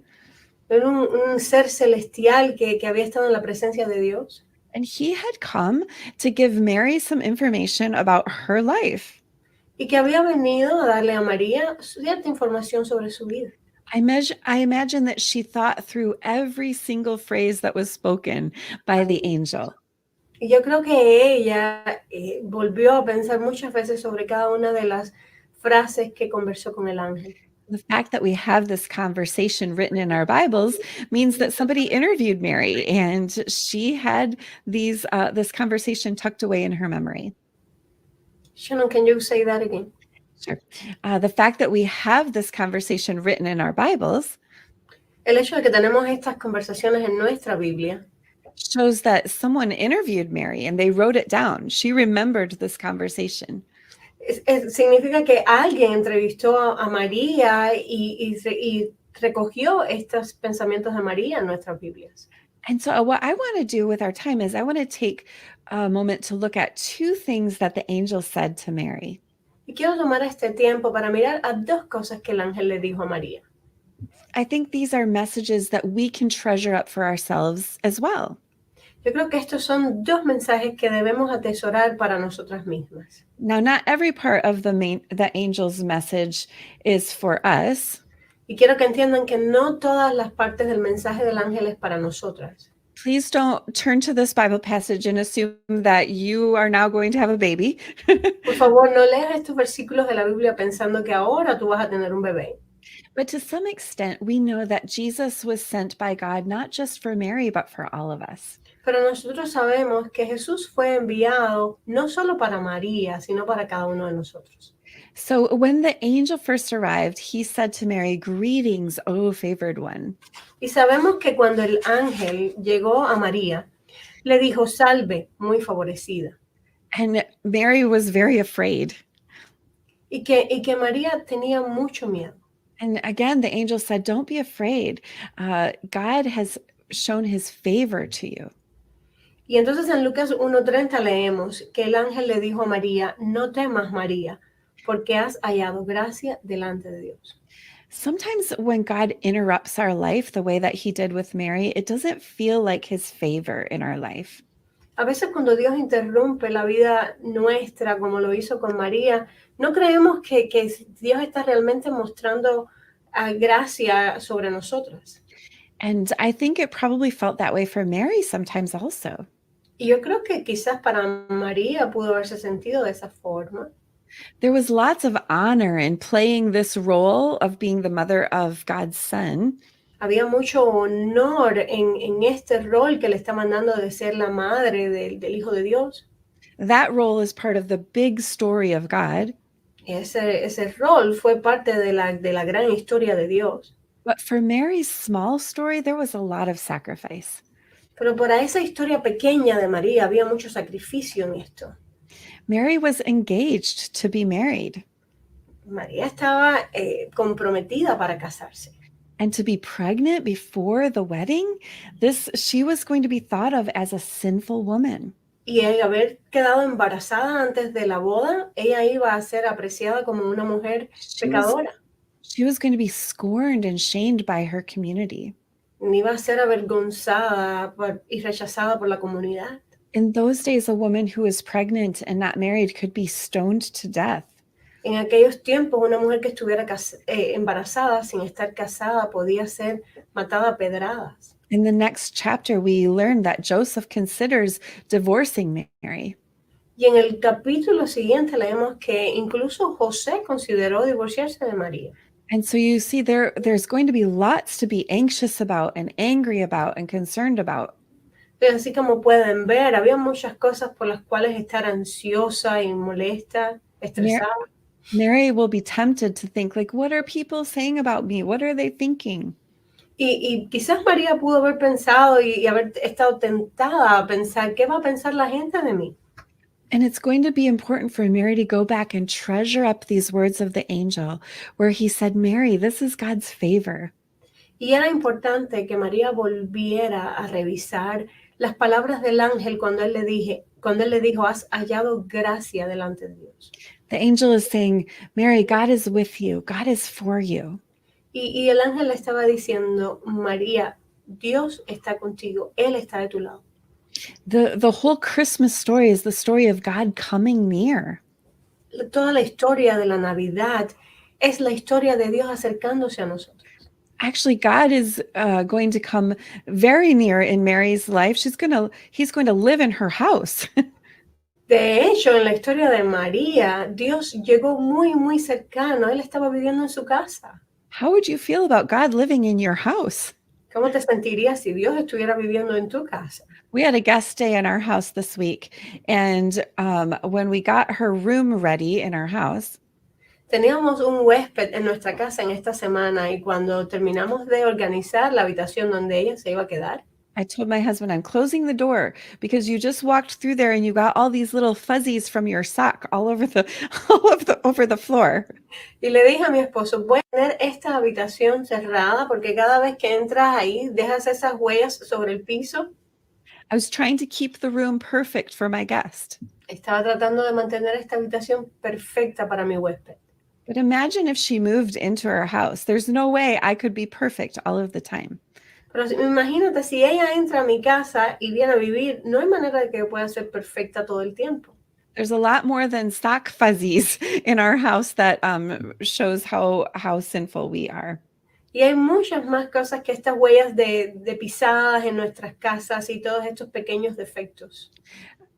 Era un ser celestial que había estado en la presencia de Dios. And he had come to give Mary some information about her life. Y que había venido a darle a María cierta información sobre su vida. I imagine that she thought through every single phrase that was spoken by the angel. Y yo creo que ella volvió a pensar muchas veces sobre cada una de las frases que conversó con el ángel. The fact that we have this conversation written in our Bibles means that somebody interviewed Mary and she had this conversation tucked away in her memory. Shannon, can you say that again? Sure. The fact that we have this conversation written in our Bibles El hecho de que tenemos estas conversaciones en nuestra Biblia shows that someone interviewed Mary and they wrote it down. She remembered this conversation. significa que alguien entrevistó a María y recogió estos pensamientos de María en nuestras Biblias. And so what I want to do with our time is I want to take a moment to look at two things that the angel said to Mary. Y quiero tomar este tiempo para mirar a dos cosas que el ángel le dijo a María. I think these are messages that we can treasure up for ourselves as well. Yo creo que estos son dos mensajes que debemos atesorar para nosotras mismas. Now, not every part of the angel's message is for us. Y quiero que entiendan que no todas las partes del mensaje del ángel es para nosotras. Please don't turn to this Bible passage and assume that you are now going to have a baby. Por favor, no leas estos versículos de la Biblia pensando que ahora tú vas a tener un bebé. But to some extent, we know that Jesus was sent by God not just for Mary, but for all of us. Pero nosotros sabemos que Jesús fue enviado no solo para María, sino para cada uno de nosotros. So when the angel first arrived, he said to Mary, "Greetings, O favored one." Y sabemos que cuando el ángel llegó a María, le dijo, salve, muy favorecida. And Mary was very afraid. Y que María tenía mucho miedo. And again, the angel said, "Don't be afraid. God has shown his favor to you." Y entonces en Lucas 1:30 leemos que el ángel le dijo a María, no temas, María, porque has hallado gracia delante de Dios. Sometimes when God interrupts our life the way that he did with Mary, it doesn't feel like his favor in our life. A veces cuando Dios interrumpe la vida nuestra, como lo hizo con María, no creemos que Dios está realmente mostrando gracia sobre nosotras. And I think it probably felt that way for Mary sometimes also. Y yo creo que quizás para María pudo haberse sentido de esa forma. There was lots of honor in playing this role of being the mother of God's son. Había mucho honor en este rol que le está mandando de ser la madre del Hijo de Dios. That role is part of the big story of God. Ese rol fue parte de la gran historia de Dios. But for Mary's small story, there was a lot of sacrifice. Pero para esa historia pequeña de María había mucho sacrificio en esto. Mary was engaged to be married. María estaba comprometida para casarse. And to be pregnant before the wedding, she was going to be thought of as a sinful woman. Y el haber quedado embarazada antes de la boda, ella iba a ser apreciada como una mujer pecadora. She was going to be scorned and shamed by her community. Iba a ser avergonzada y rechazada por la comunidad. In those days, a woman who was pregnant and not married could be stoned to death. En aquellos tiempos, una mujer que estuviera embarazada sin estar casada podía ser matada a pedradas. In the next chapter, we learn that Joseph considers divorcing Mary. Y en el capítulo siguiente leemos que incluso José consideró divorciarse de María. And so you see there's going to be lots to be anxious about and angry about and concerned about. Entonces, así como pueden ver, había muchas cosas por las cuales estar ansiosa y molesta, estresada. Mary will be tempted to think like, what are people saying about me? What are they thinking? Y quizás María pudo haber pensado y haber estado tentada a pensar, ¿qué va a pensar la gente de mí? And it's going to be important for Mary to go back and treasure up these words of the angel where he said, Mary, this is God's favor. Y era importante que María volviera a revisar las palabras del ángel cuando él le dijo, has hallado gracia delante de Dios. The angel is saying, Mary, God is with you. God is for you. Y el ángel le estaba diciendo, María, Dios está contigo, Él está de tu lado. The whole Christmas story is the story of God coming near. Toda la historia de la Navidad es la historia de Dios acercándose a nosotros. Actually, God is going to come very near in Mary's life. He's going to live in her house. De hecho, en la historia de María, Dios llegó muy, muy cercano. Él estaba viviendo en su casa. How would you feel about God living in your house? ¿Cómo te sentirías si Dios estuviera viviendo en tu casa? We had a guest stay in our house this week. And when we got her room ready in our house, teníamos un huésped en nuestra casa en esta semana y cuando terminamos de organizar la habitación donde ella se iba a quedar, I told my husband, I'm closing the door because you just walked through there and you got all these little fuzzies from your sock all over the floor. Y le dije a mi esposo, voy a tener esta habitación cerrada porque cada vez que entras ahí dejas esas huellas sobre el piso. I was trying to keep the room perfect for my guest. Estaba tratando de mantener esta habitación perfecta para mi huésped. But imagine if she moved into our house. There's no way I could be perfect all of the time. Pero imagínate, si ella entra a mi casa y viene a vivir, no hay manera de que pueda ser perfecta todo el tiempo. There's a lot more than sock fuzzies in our house that shows how sinful we are. Y hay muchas más cosas que estas huellas de pisadas en nuestras casas y todos estos pequeños defectos.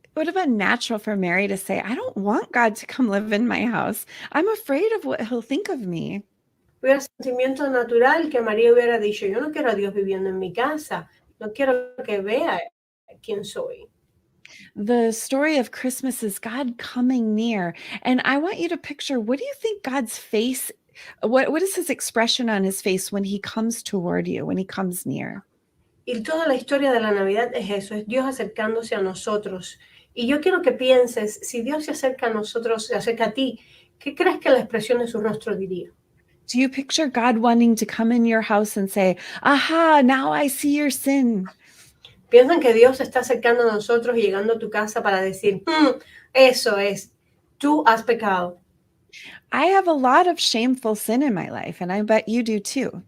It would have been natural for Mary to say, I don't want God to come live in my house. I'm afraid of what he'll think of me. Hubiera sentimiento natural que María hubiera dicho, yo no quiero a Dios viviendo en mi casa, no quiero que vea quién soy. The story of Christmas is God coming near. And I want you to picture, what do you think God's face, what is his expression on his face when he comes toward you, when he comes near? Y toda la historia de la Navidad es eso, es Dios acercándose a nosotros. Y yo quiero que pienses, si Dios se acerca a nosotros, se acerca a ti, ¿qué crees que la expresión de su rostro diría? Do you picture God wanting to come in your house and say, aha, now I see your sin? Piensan que Dios se está acercando a nosotros y llegando a tu casa para decir, eso es, tú has pecado. I have a lot of shameful sin in my life, and I bet you do too.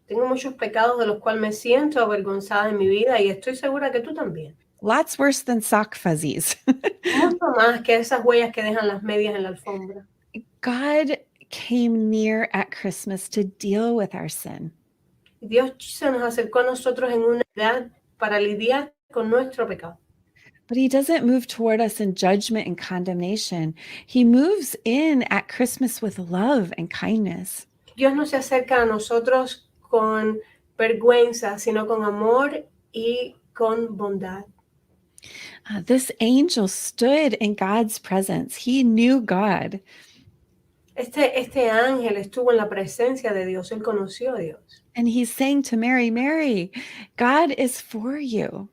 Tengo muchos pecados de los cuales me siento avergonzada en mi vida y estoy segura que tú también. Lots worse than sock fuzzies. Mucho más que esas huellas que dejan las medias en la alfombra. God came near at Christmas to deal with our sin. Dios se nos acercó a nosotros en una edad para lidiar con nuestro pecado. But he doesn't move toward us in judgment and condemnation. He moves in at Christmas with love and kindness. Dios no se acerca a nosotros con vergüenza, sino con amor y con bondad. This angel stood in God's presence. He knew God. Este ángel estuvo en la presencia de Dios, él conoció a Dios. And he's saying to Mary, Mary, God is for you.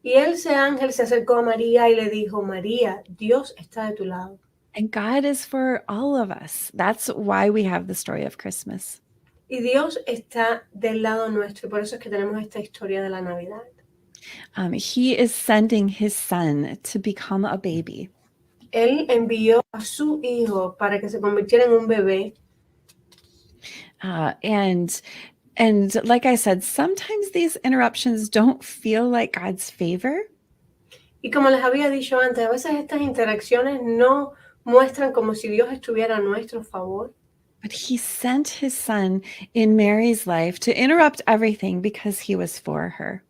Y ese ángel se acercó a María y le dijo, María, Dios está de tu lado. And God is for all of us. That's why we have the story of Christmas. Y Dios está del lado nuestro, y por eso es que tenemos esta historia de la Navidad. He is sending his son to become a baby. Él envió a su hijo para que se convirtiera en un bebé. And like I said, sometimes these interruptions don't feel like God's favor. Y como les había dicho antes, a veces estas interacciones no muestran como si Dios estuviera a nuestro favor. But he sent his son in Mary's life to interrupt everything because he was for her.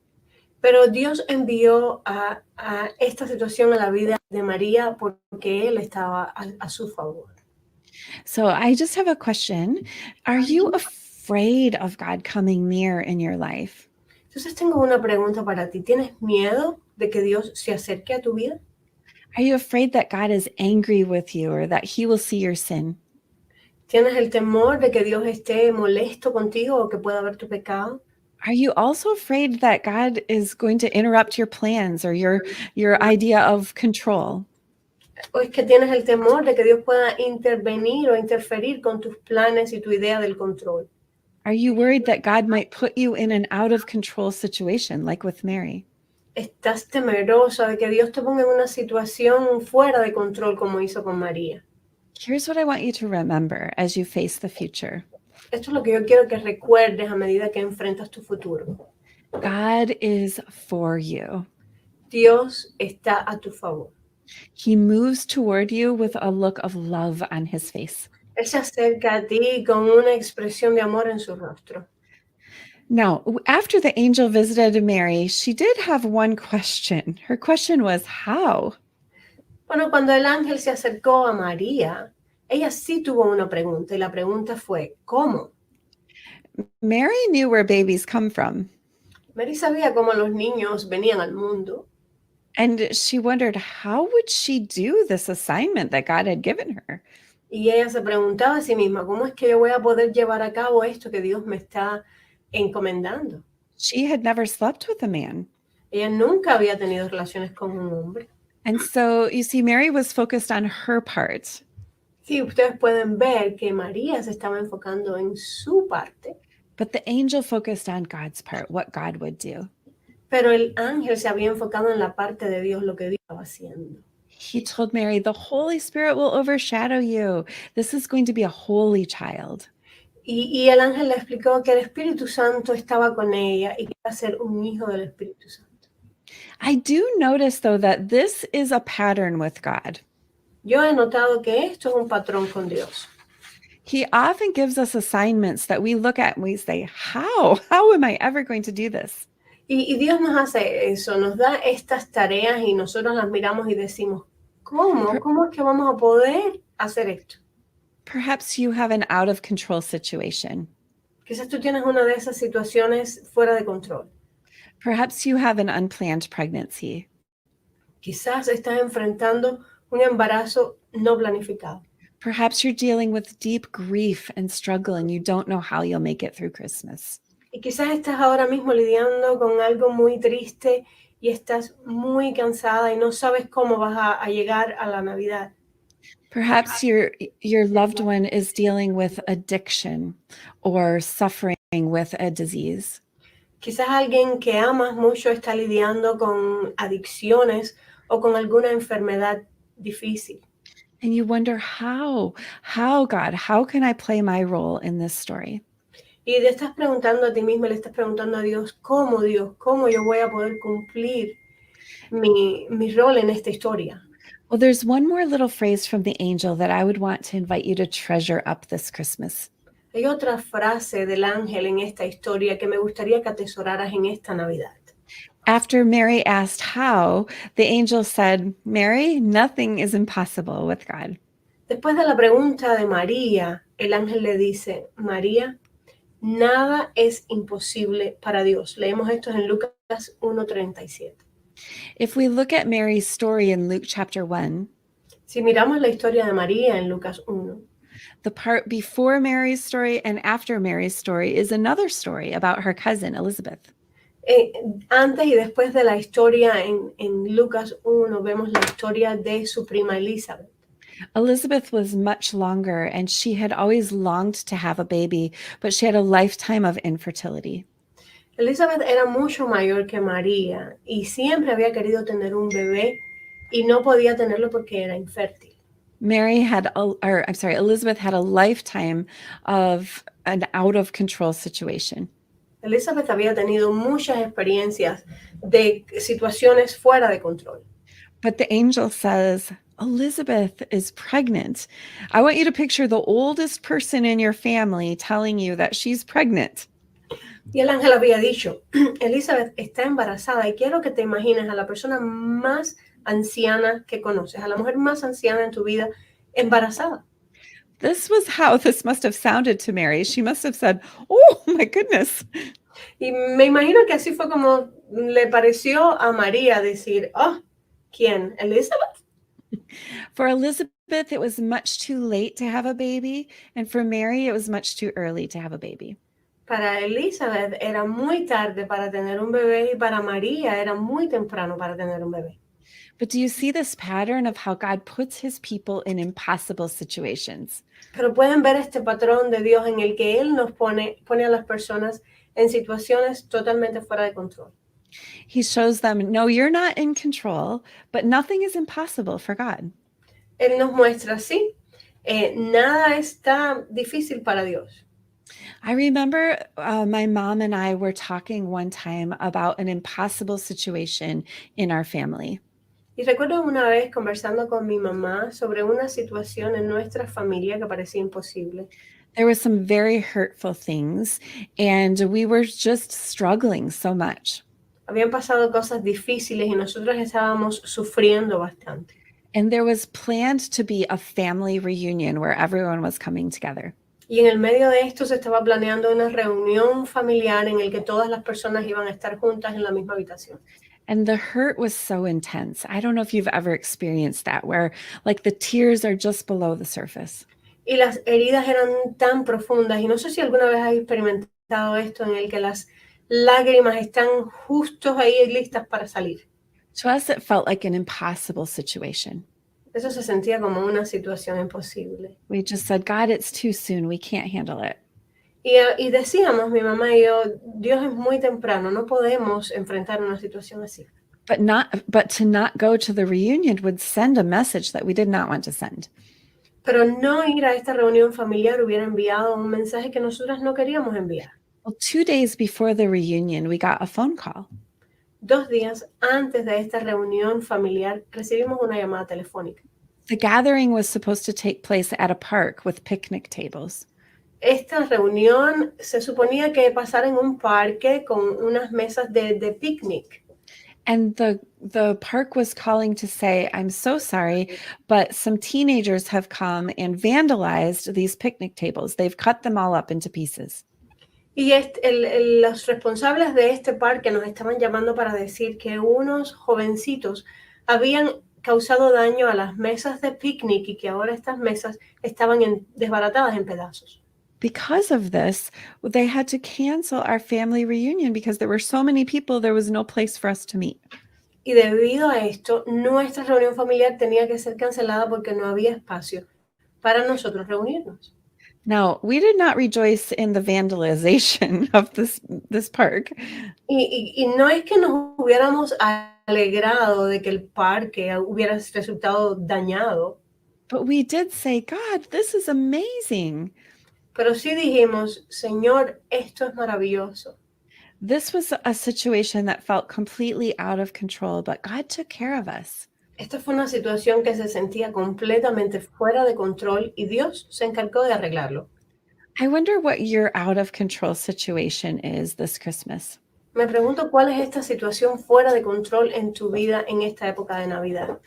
Pero Dios envió a esta situación a la vida de María porque Él estaba a su favor. So I just have a question. Are you afraid of God coming near in your life? Entonces tengo una pregunta para ti. ¿Tienes miedo de que Dios se acerque a tu vida? Are you afraid that God is angry with you or that he will see your sin? ¿Tienes el temor de que Dios esté molesto contigo o que pueda ver tu pecado? Are you also afraid that God is going to interrupt your plans or your idea of control? ¿O es que tienes el temor de que Dios pueda intervenir o interferir con tus planes y tu idea del control? Are you worried that God might put you in an out of control situation like with Mary? ¿Estás temerosa de que Dios te ponga en una situación fuera de control como hizo con María? Here's what I want you to remember as you face the future. Esto es lo que yo quiero que recuerdes a medida que enfrentas tu futuro. God is for you. Dios está a tu favor. He moves toward you with a look of love on his face. Él se acerca a ti con una expresión de amor en su rostro. Now, after the angel visited Mary, she did have one question. Her question was, how? Bueno, cuando el ángel se acercó a María, ella sí tuvo una pregunta y la pregunta fue, ¿cómo? Mary knew where babies come from. Mary sabía cómo los niños venían al mundo. And she wondered, how would she do this assignment that God had given her? Y ella se preguntaba a sí misma, ¿cómo es que yo voy a poder llevar a cabo esto que Dios me está encomendando? She had never slept with a man. Ella nunca había tenido relaciones con un hombre. And so, you see, Mary was focused on her part. Sí, ustedes pueden ver que María se estaba enfocando en su parte, But the angel focused on God's part, what God would do. pero el ángel se había enfocado en la parte de Dios, lo que Dios estaba haciendo. He told Mary, the Holy Spirit will overshadow you. This is going to be a holy child. Y el ángel le explicó que el Espíritu Santo estaba con ella y que iba a ser un hijo del Espíritu Santo. I do notice, though, that this is a pattern with God. Yo he notado que esto es un patrón con Dios. He often gives us assignments that we look at and we say, how? How am I ever going to do this? Y Dios nos hace eso, nos da estas tareas y nosotros las miramos y decimos, ¿cómo? ¿Cómo es que vamos a poder hacer esto? Perhaps you have an out of control situation. Quizás tú tienes una de esas situaciones fuera de control. Perhaps you have an unplanned pregnancy. Quizás estás enfrentando un embarazo no planificado. Perhaps you're dealing with deep grief and struggle and you don't know how you'll make it through Christmas. Y quizás estás ahora mismo lidiando con algo muy triste y estás muy cansada y no sabes cómo vas a llegar a la Navidad. Perhaps your loved one is dealing with addiction or suffering with a disease. Quizás alguien que amas mucho está lidiando con adicciones o con alguna enfermedad difícil. And you wonder, how God, how can I play my role in this story? Y te estás preguntando a ti mismo, le estás preguntando a Dios, ¿cómo yo voy a poder cumplir mi rol en esta historia? Well, there's one more little phrase from the angel that I would want to invite you to treasure up this Christmas. Hay otra frase del ángel en esta historia que me gustaría que atesoraras en esta Navidad. After Mary asked how, the angel said, Mary, nothing is impossible with God. Después de la pregunta de María, el ángel le dice, María, nada es imposible para Dios. Leemos esto en Lucas 1:37. If we look at Mary's story in Luke chapter 1, Si miramos la historia de María en Lucas 1, the part before Mary's story and after Mary's story is another story about her cousin, Elizabeth. Antes y después de la historia en Lucas 1, vemos la historia de su prima Elizabeth. Elizabeth was much longer, and she had always longed to have a baby, but she had a lifetime of infertility. Elizabeth era mucho mayor que María y siempre había querido tener un bebé y no podía tenerlo porque era infértil. Elizabeth had a lifetime of an out of control situation. Elizabeth había tenido muchas experiencias de situaciones fuera de control. But the angel says, Elizabeth is pregnant. I want you to picture the oldest person in your family telling you that she's pregnant. Y el ángel había dicho, Elizabeth está embarazada y quiero que te imagines a la persona más anciana que conoces, a la mujer más anciana en tu vida, embarazada. This was how this must have sounded to Mary. She must have said, "Oh my goodness." Y me imagino que así fue como le pareció a María decir, oh, ¿quién? ¿Elizabeth? For Elizabeth, it was much too late to have a baby, and for Mary, it was much too early to have a baby. Para Elizabeth era muy tarde para tener un bebé y para María era muy temprano para tener un bebé. But do you see this pattern of how God puts his people in impossible situations? Pero pueden ver este patrón de Dios en el que Él nos pone a las personas en situaciones totalmente fuera de control. He shows them, no, you're not in control, but nothing is impossible for God. Él nos muestra, sí, nada está difícil para Dios. I remember my mom and I were talking one time about an impossible situation in our family. Y recuerdo una vez conversando con mi mamá sobre una situación en nuestra familia que parecía imposible. There were some very hurtful things, and we were just struggling so much. Habían pasado cosas difíciles y nosotros estábamos sufriendo bastante. And there was planned to be a family reunion where everyone was coming together. Y en el medio de esto se estaba planeando una reunión familiar en el que todas las personas iban a estar juntas en la misma habitación. And the hurt was so intense. I don't know if you've ever experienced that, where like the tears are just below the surface. Y las heridas eran tan profundas, y no sé si alguna vez has experimentado esto en el que las lágrimas están justos ahí listas para salir. To us, it felt like an impossible situation. Eso se sentía como una situación imposible. We just said, God, it's too soon. We can't handle it. Y decíamos, mi mamá y yo, Dios es muy temprano, no podemos enfrentar una situación así. But to not go to the reunion would send a message that we did not want to send. Pero no ir a esta reunión familiar hubiera enviado un mensaje que nosotras no queríamos enviar. Well, 2 days before the reunion, we got a phone call. 2 días antes de esta reunión familiar, recibimos una llamada telefónica. The gathering was supposed to take place at a park with picnic tables. Esta reunión se suponía que pasara en un parque con unas mesas de picnic. And the park was calling to say, I'm so sorry, but some teenagers have come and vandalized these picnic tables. They've cut them all up into pieces. Y los responsables de este parque nos estaban llamando para decir que unos jovencitos habían causado daño a las mesas de picnic y que ahora estas mesas estaban desbaratadas en pedazos. Because of this, they had to cancel our family reunion because there were so many people, there was no place for us to meet. Y debido a esto, nuestra reunión familiar tenía que ser cancelada porque no había espacio para nosotros reunirnos. Now, we did not rejoice in the vandalization of this park. Y no es que nos hubiéramos alegrado de que el parque hubiera resultado dañado. But we did say, God, this is amazing. Pero sí dijimos, Señor, esto es maravilloso. This was a situation that felt completely out of control, but God took care of us. Esta fue una situación que se sentía completamente fuera de control y Dios se encargó de arreglarlo. I wonder what your out of control situation is this Christmas. Me pregunto cuál es esta situación fuera de control en tu vida en esta época de Navidad.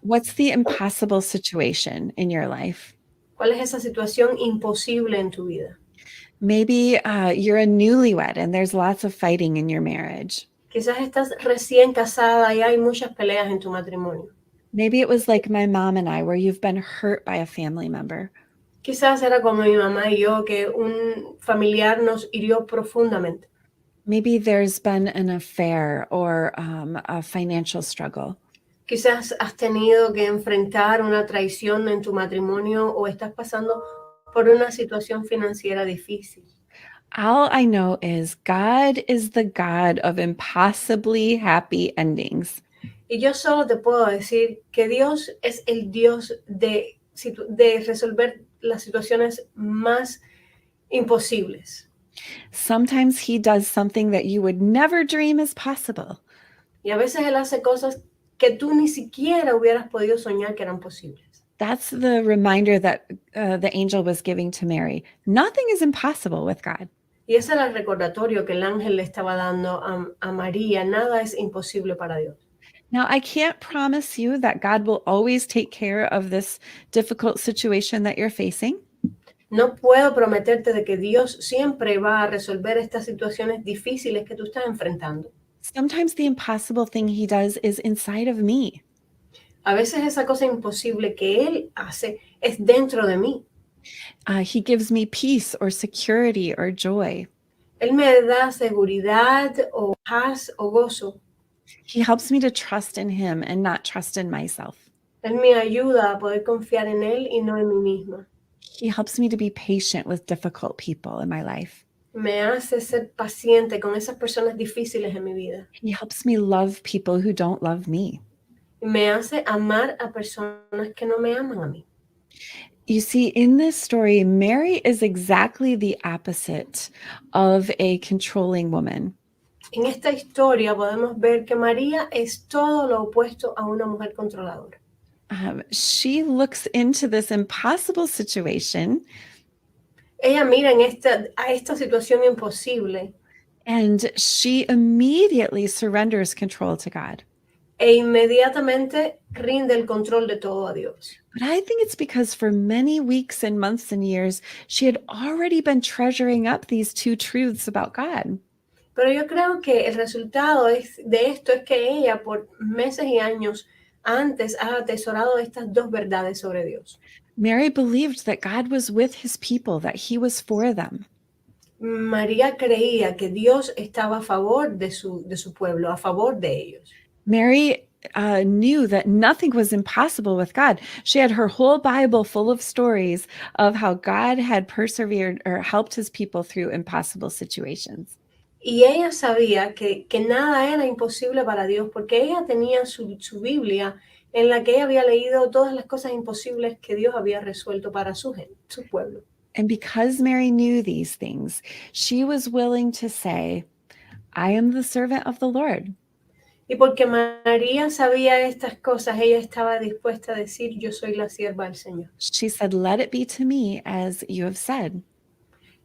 What's the impossible situation in your life? ¿Cuál es esa situación imposible en tu vida? Maybe you're a newlywed and there's lots of fighting in your marriage. Quizás estás recién casada y hay muchas peleas en tu matrimonio. Maybe it was like my mom and I, where you've been hurt by a family member. Quizás era como mi mamá y yo, que un familiar nos hirió profundamente. Maybe there's been an affair or a financial struggle. Quizás has tenido que enfrentar una traición en tu matrimonio o estás pasando por una situación financiera difícil. All I know is God is the God of impossibly happy endings. Y yo solo te puedo decir que Dios es el Dios de resolver las situaciones más imposibles. Sometimes he does something that you would never dream is possible. Y a veces Él hace cosas que tú ni siquiera hubieras podido soñar que eran posibles. That's the reminder that the angel was giving to Mary. Nothing is impossible with God. Y ese era el recordatorio que el ángel le estaba dando a María. Nada es imposible para Dios. Now, I can't promise you that God will always take care of this difficult situation that you're facing. No puedo prometerte de que Dios siempre va a resolver estas situaciones difíciles que tú estás enfrentando. Sometimes the impossible thing he does is inside of me. A veces esa cosa imposible que Él hace es dentro de mí. He gives me peace or security or joy. Él me da seguridad o paz o gozo. He helps me to trust in him and not trust in myself. Él me ayuda a poder confiar en Él y no en mí misma. He helps me to be patient with difficult people in my life. Me hace ser paciente con esas personas difíciles en mi vida. He helps me love people who don't love me. Y me hace amar a personas que no me aman a mí. You see, in this story, Mary is exactly the opposite of a controlling woman. En esta historia podemos ver que María es todo lo opuesto a una mujer controladora. She looks into this impossible situation Ella mira a esta situación imposible and she immediately surrenders control to God. e inmediatamente rinde el control de todo a Dios. But I think it's because for many weeks and months and years, she had already been treasuring up these two truths about God. Pero yo creo que el resultado de esto es que ella por meses y años antes ha atesorado estas dos verdades sobre Dios. Mary believed that God was with his people, that he was for them. María creía que Dios estaba a favor de su pueblo, a favor de ellos. Mary knew that nothing was impossible with God. She had her whole Bible full of stories of how God had persevered or helped his people through impossible situations. Y ella sabía que nada era imposible para Dios porque ella tenía su Biblia en la que ella había leído todas las cosas imposibles que Dios había resuelto para su pueblo. And because Mary knew these things, she was willing to say, I am the servant of the Lord. Y porque María sabía estas cosas, ella estaba dispuesta a decir, yo soy la sierva del Señor. She said, let it be to me as you have said.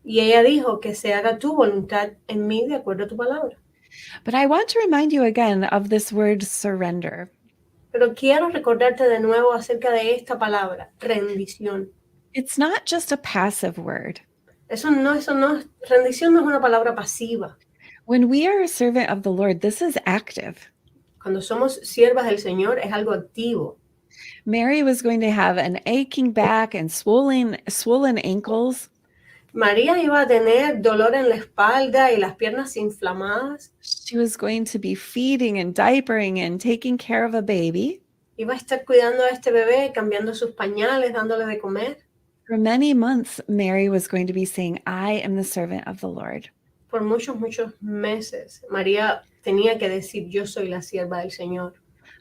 Y ella dijo que se haga tu voluntad en mí de acuerdo a tu palabra. But I want to remind you again of this word surrender. Pero quiero recordarte de nuevo acerca de esta palabra, rendición. It's not just a passive word. Rendición no es una palabra pasiva. When we are a servant of the Lord, this is active. Cuando somos siervas del Señor es algo activo. Mary was going to have an aching back and swollen ankles. María iba a tener dolor en la espalda y las piernas inflamadas. She was going to be feeding and diapering and taking care of a baby. Iba a estar cuidando a este bebé, cambiando sus pañales, dándole de comer. For many months, Mary was going to be saying, I am the servant of the Lord. Por muchos meses, María tenía que decir, yo soy la sierva del Señor.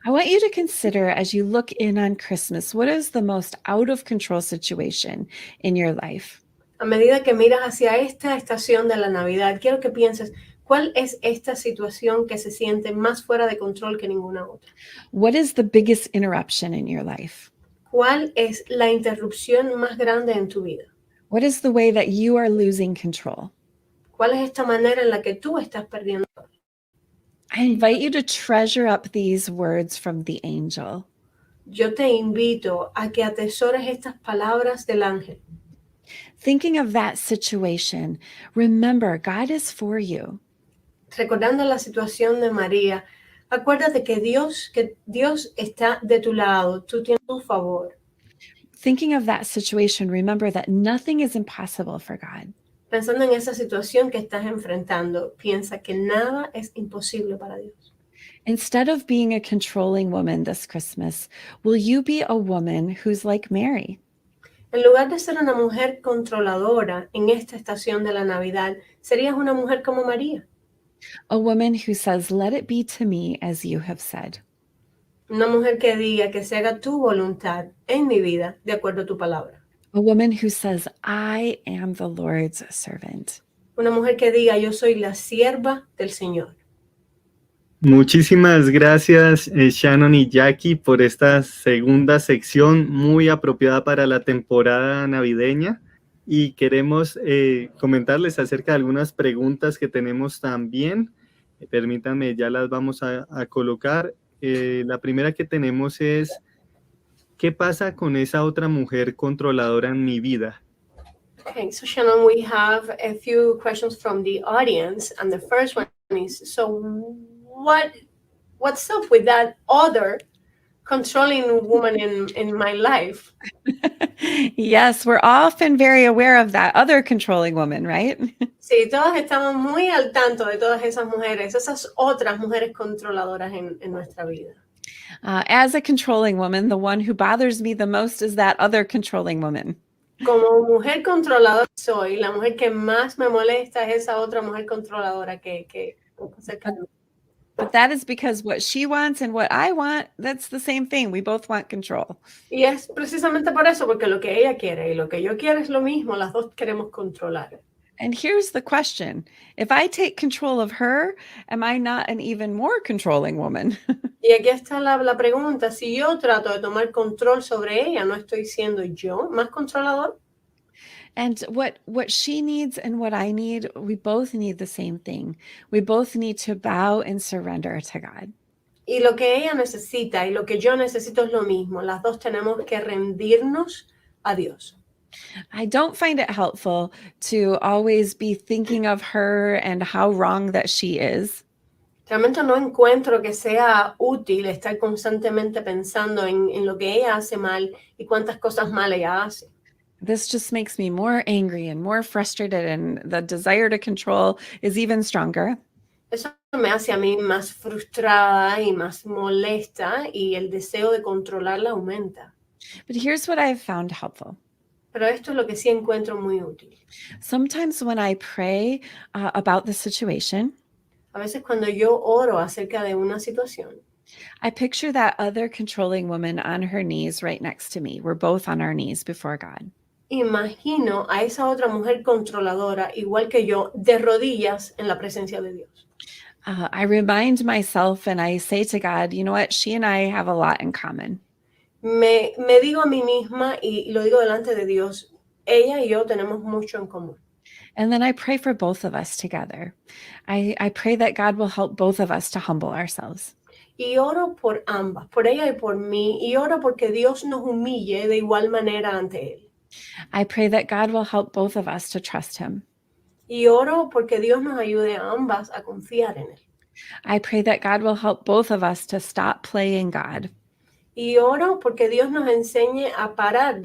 I want you to consider as you look in on Christmas, what is the most out of control situation in your life? A medida que miras hacia esta estación de la Navidad, quiero que pienses, ¿cuál es esta situación que se siente más fuera de control que ninguna otra? What is the biggest interruption in your life? ¿Cuál es la interrupción más grande en tu vida? What is the way that you are losing control? ¿Cuál es esta manera en la que tú estás perdiendo? I invite you to treasure up these words from the angel. Yo te invito a que atesores estas palabras del ángel. Thinking of that situation, remember, God is for you. Recordando la situación de María, acuérdate que Dios está de tu lado, tú tienes tu favor. Thinking of that situation, remember that nothing is impossible for God. Pensando en esa situación que estás enfrentando, piensa que nada es imposible para Dios. Instead of being a controlling woman this Christmas, will you be a woman who's like Mary? En lugar de ser una mujer controladora en esta estación de la Navidad, serías una mujer como María. A woman who says, let it be to me as you have said. Una mujer que diga que se haga tu voluntad en mi vida de acuerdo a tu palabra. A woman who says, I am the Lord's servant. Una mujer que diga, yo soy la sierva del Señor. Muchísimas gracias, Shannon y Jackie, por esta segunda sección muy apropiada para la temporada navideña. y queremos comentarles acerca de algunas preguntas que tenemos también. Permítanme, ya las vamos a colocar. La primera que tenemos es, ¿qué pasa con esa otra mujer controladora en mi vida? Okay, so Shannon, we have a few questions from the audience, and the first one is, so what's up with that other controlling woman in my life? Yes, we're often very aware of that other controlling woman, right? Sí, todas estamos muy al tanto de todas esas mujeres, esas otras mujeres controladoras en nuestra vida. As a controlling woman, the one who bothers me the most is that other controlling woman. Como mujer controladora soy, la mujer que más me molesta es esa otra mujer controladora que cerca de mí. But that is because what she wants and what I want, that's the same thing. We both want control. Y es precisamente por eso, porque lo que ella quiere y lo que yo quiero es lo mismo, las dos queremos controlar. And here's the question. If I take control of her, am I not an even more controlling woman? Y aquí está la pregunta, si yo trato de tomar control sobre ella, ¿no estoy siendo yo más controlador? And what she needs and what I need, we both need the same thing. We both need to bow and surrender to God. Y lo que ella necesita y lo que yo necesito es lo mismo. Las dos tenemos que rendirnos a Dios. I don't find it helpful to always be thinking of her and how wrong that she is. Realmente no encuentro que sea útil estar constantemente pensando en lo que ella hace mal y cuántas cosas mal ella hace. This just makes me more angry and more frustrated, and the desire to control is even stronger. Eso me hace a mí más frustrada y más molesta y el deseo de controlarla aumenta. But here's what I've found helpful. Pero esto es lo que sí encuentro muy útil. Sometimes when I pray about the situation, A veces cuando yo oro acerca de una situación, I picture that other controlling woman on her knees right next to me. We're both on our knees before God. imagino a esa otra mujer controladora, igual que yo, de rodillas en la presencia de Dios. I remind myself and I say to God, you know what? She and I have a lot in common. Me digo a mí misma y lo digo delante de Dios, ella y yo tenemos mucho en común. And then I pray for both of us together. I pray that God will help both of us to humble ourselves. Y oro por ambas, por ella y por mí, y oro porque Dios nos humille de igual manera ante Él. I pray that God will help both of us to trust him. Y oro porque Dios nos ayude a ambas a confiar en Él. I pray that God will help both of us to stop playing God. Y oro porque Dios nos enseñe a parar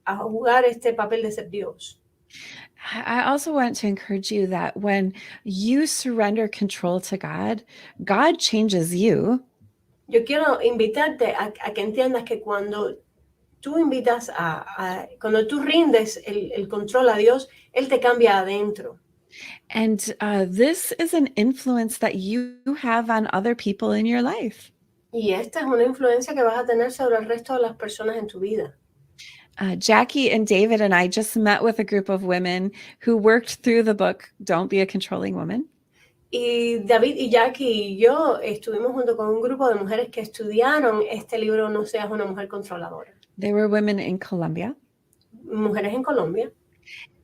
a jugar este papel de ser Dios. I also want to encourage you that when you surrender control to God, God changes you. Yo quiero invitarte a que entiendas que cuando tú cuando tú rindes el control a Dios, Él te cambia adentro. And this is an influence that you have on other people in your life. Y esta es una influencia que vas a tener sobre el resto de las personas en tu vida. Jackie and David and I just met with a group of women who worked through the book, Don't Be a Controlling Woman. Y David y Jackie y yo estuvimos junto con un grupo de mujeres que estudiaron este libro, No seas una mujer controladora. They were women in Colombia. Mujeres en Colombia.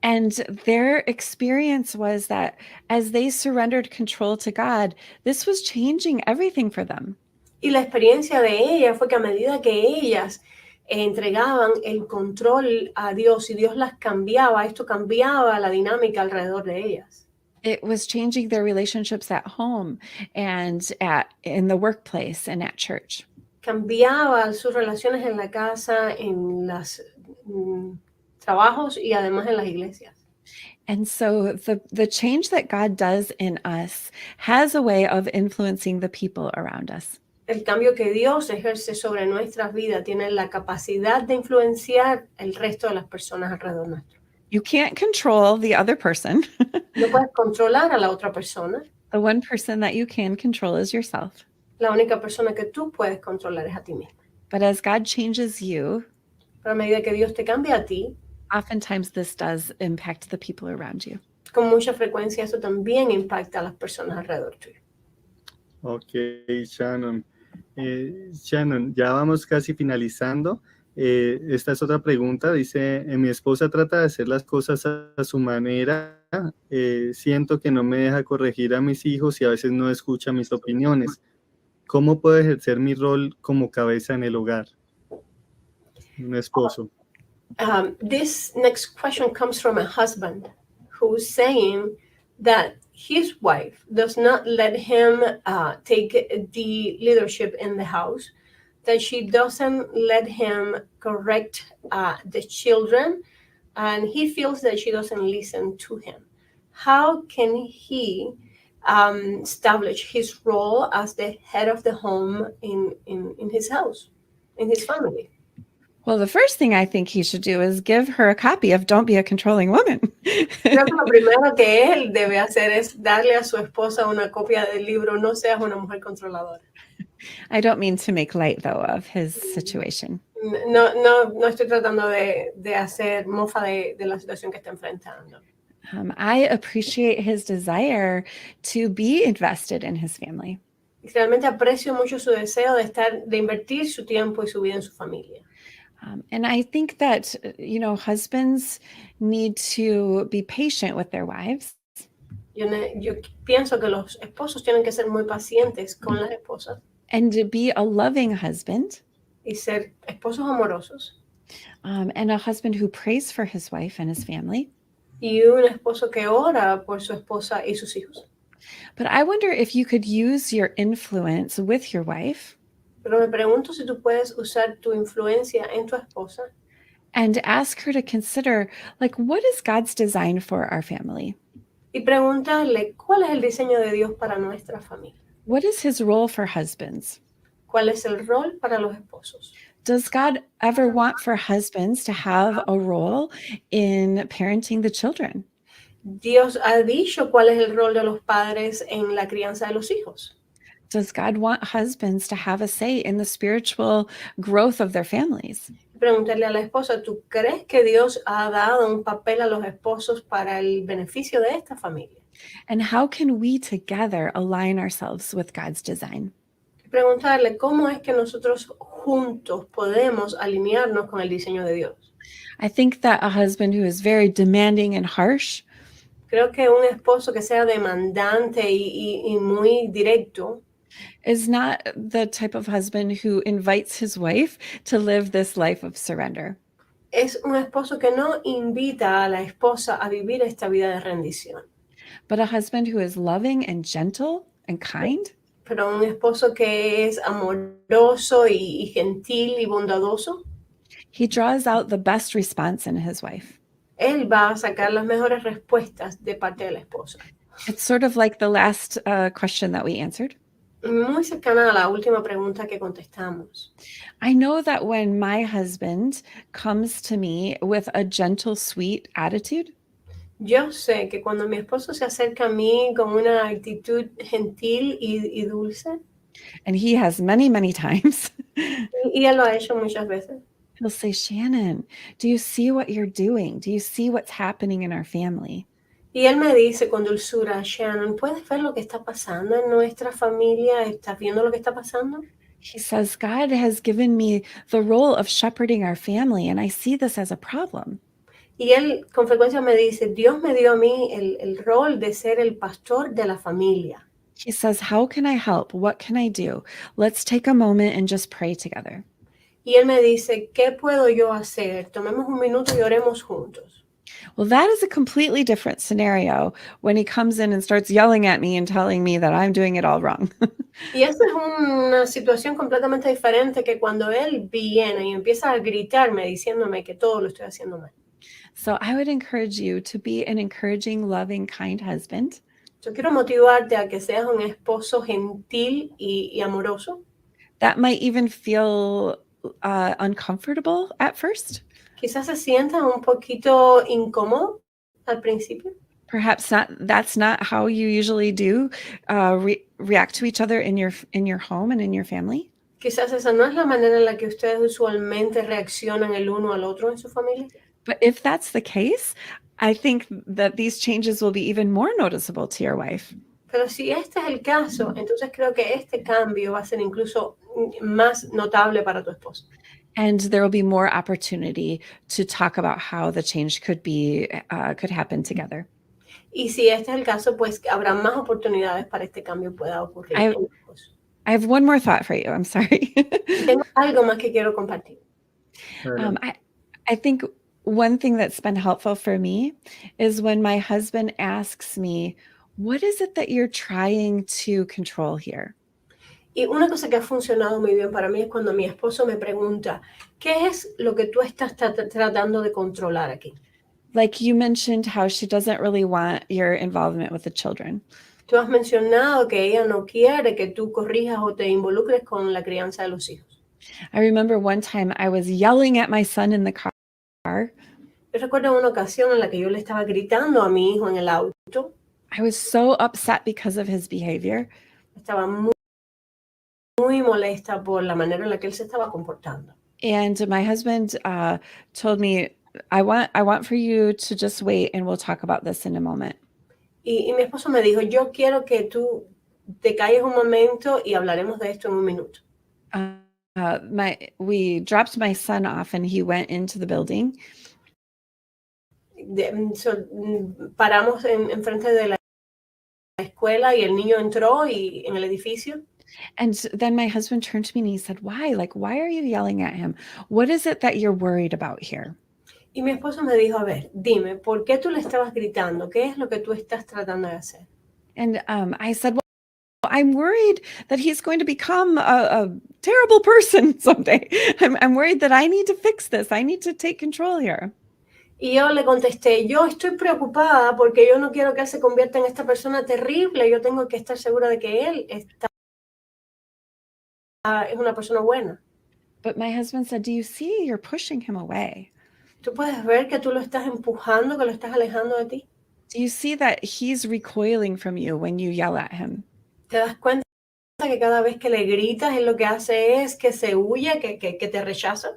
And their experience was that as they surrendered control to God, this was changing everything for them. Y la experiencia de ella fue que a medida que ellas entregaban el control a Dios y Dios las cambiaba, esto cambiaba la dinámica alrededor de ellas. It was changing their relationships at home and in the workplace and at church. Cambiaba sus relaciones en la casa, en los trabajos y además en las iglesias. And so the change that God does in us has a way of influencing the people around us. El cambio que Dios ejerce sobre nuestras vidas tiene la capacidad de influenciar el resto de las personas alrededor nuestro. You can't control the other person. No puedes controlar a la otra persona. The one person that you can control is yourself. La única persona que tú puedes controlar es a ti misma. But as God changes you, Pero a medida que Dios te cambia a ti, oftentimes this does impact the people around you. con mucha frecuencia eso también impacta a las personas alrededor tuyo. Ok, Shannon. Shannon, ya vamos casi finalizando. Esta es otra pregunta, dice, mi esposa trata de hacer las cosas a su manera, siento que no me deja corregir a mis hijos y a veces no escucha mis opiniones. ¿Cómo puedo ejercer mi rol como cabeza en el hogar? Un esposo. This next question comes from a husband who's saying that his wife does not let him take the leadership in the house, that she doesn't let him correct the children, and he feels that she doesn't listen to him. How can he establish his role as the head of the home in his house, in his family? Well, the first thing I think he should do is give her a copy of Don't Be a Controlling Woman. Creo que lo primero que él debe hacer es darle a su esposa una copia del libro No seas una mujer controladora. I don't mean to make light, though, of his situation. No estoy tratando de hacer mofa de la situación que está enfrentando. I appreciate his desire to be invested in his family. Realmente aprecio mucho su deseo de invertir su tiempo y su vida en su familia. And I think that, husbands need to be patient with their wives. Yo pienso que los esposos tienen que ser muy pacientes con las esposas. And to be a loving husband. Y ser esposos amorosos. And a husband who prays for his wife and his family. Y un esposo que ora por su esposa y sus hijos. But I wonder if you could use your influence with your wife. Pero me pregunto si tú puedes usar tu influencia en tu esposa. And ask her to consider, what is God's design for our family? Y preguntarle, ¿cuál es el diseño de Dios para nuestra familia? What is his role for husbands? ¿Cuál es el rol para los esposos? Does God ever want for husbands to have a role in parenting the children? Dios ha dicho cuál es el rol de los padres en la crianza de los hijos. Does God want husbands to have a say in the spiritual growth of their families? Preguntarle a la esposa, ¿tú crees que Dios ha dado un papel a los esposos para el beneficio de esta familia? And how can we together align ourselves with God's design? Preguntarle, ¿cómo es que nosotros juntos podemos alinearnos con el diseño de Dios? I think that a husband who is very demanding and harsh, creo que un esposo que sea demandante y muy directo, is not the type of husband who invites his wife to live this life of surrender. Es un esposo que no invita a la esposa a vivir esta vida de rendición. But a husband who is loving and gentle and kind. Pero un esposo que es amoroso y gentil y bondadoso. He draws out the best response in his wife. Él va a sacar las mejores respuestas de parte de la esposa. It's sort of like the last question that we answered. Muy cercana a la última pregunta que contestamos. I know that when my husband comes to me with a gentle, sweet attitude, yo sé que cuando mi esposo se acerca a mí con una actitud gentil y dulce, and he has many, many times, y él lo ha hecho muchas veces, he'll say, Shannon, do you see what you're doing? Do you see what's happening in our family? Y él me dice con dulzura, Shannon, ¿puedes ver lo que está pasando en nuestra familia? ¿Estás viendo lo que está pasando? He says, God has given me the role of shepherding our family, and I see this as a problem. Y él con frecuencia me dice, Dios me dio a mí el rol de ser el pastor de la familia. He says, how can I help? What can I do? Let's take a moment and just pray together. Y él me dice, ¿qué puedo yo hacer? Tomemos un minuto y oremos juntos. Well, that is a completely different scenario when he comes in and starts yelling at me and telling me that I'm doing it all wrong. Y esa es una situación completamente diferente que cuando él viene y empieza a gritarme diciéndome que todo lo estoy haciendo mal. So I would encourage you to be an encouraging, loving, kind husband. Yo quiero motivarte a que seas un esposo gentil y amoroso. That might even feel uncomfortable at first. Quizás se sientan un poquito incómodo al principio. Perhaps that's not how you usually do react to each other in your home and in your family. Quizás esa no es la manera en la que ustedes usualmente reaccionan el uno al otro en su familia. But if that's the case, I think that these changes will be even more noticeable to your wife. Pero si este es el caso, entonces creo que este cambio va a ser incluso más notable para tu esposo. And there will be more opportunity to talk about how the change could happen together. Y si este es el caso, pues habrá más oportunidades para este cambio pueda ocurrir. I have one more thought for you. I'm sorry. Tengo algo más que quiero compartir. I think one thing that's been helpful for me is when my husband asks me, what is it that you're trying to control here? Y una cosa que ha funcionado muy bien para mí es cuando mi esposo me pregunta, ¿qué es lo que tú estás tratando de controlar aquí? Like you mentioned how she doesn't really want your involvement with the children. Tú has mencionado que ella no quiere que tú corrijas o te involucres con la crianza de los hijos. I remember one time I was yelling at my son in the car. Yo recuerdo una ocasión en la que yo le estaba gritando a mi hijo en el auto. I was so upset because of his behavior. Estaba muy molesta por la manera en la que él se estaba comportando. And my husband told me, I want for you to just wait and we'll talk about this in a moment. Y mi esposo me dijo, yo quiero que tú te calles un momento y hablaremos de esto en un minuto. We dropped my son off and he went into the building. Paramos en frente de la escuela y el niño entró en el edificio. And then my husband turned to me and he said, why? Like, why are you yelling at him? What is it that you're worried about here? Y mi esposo me dijo, a ver, dime, ¿por qué tú le estabas gritando? ¿Qué es lo que tú estás tratando de hacer? And I said, well, I'm worried that he's going to become a terrible person someday. I'm worried that I need to fix this. I need to take control here. Y yo le contesté, yo estoy preocupada porque yo no quiero que él se convierta en esta persona terrible. Yo tengo que estar segura de que él es una persona buena. But my husband said, do you see you're pushing him away? ¿Tú puedes ver que tú lo estás empujando, que lo estás alejando de ti? Do you see that he's recoiling from you when you yell at him? ¿Te das cuenta que cada vez que le gritas, él lo que hace es que se huye, que te rechaza?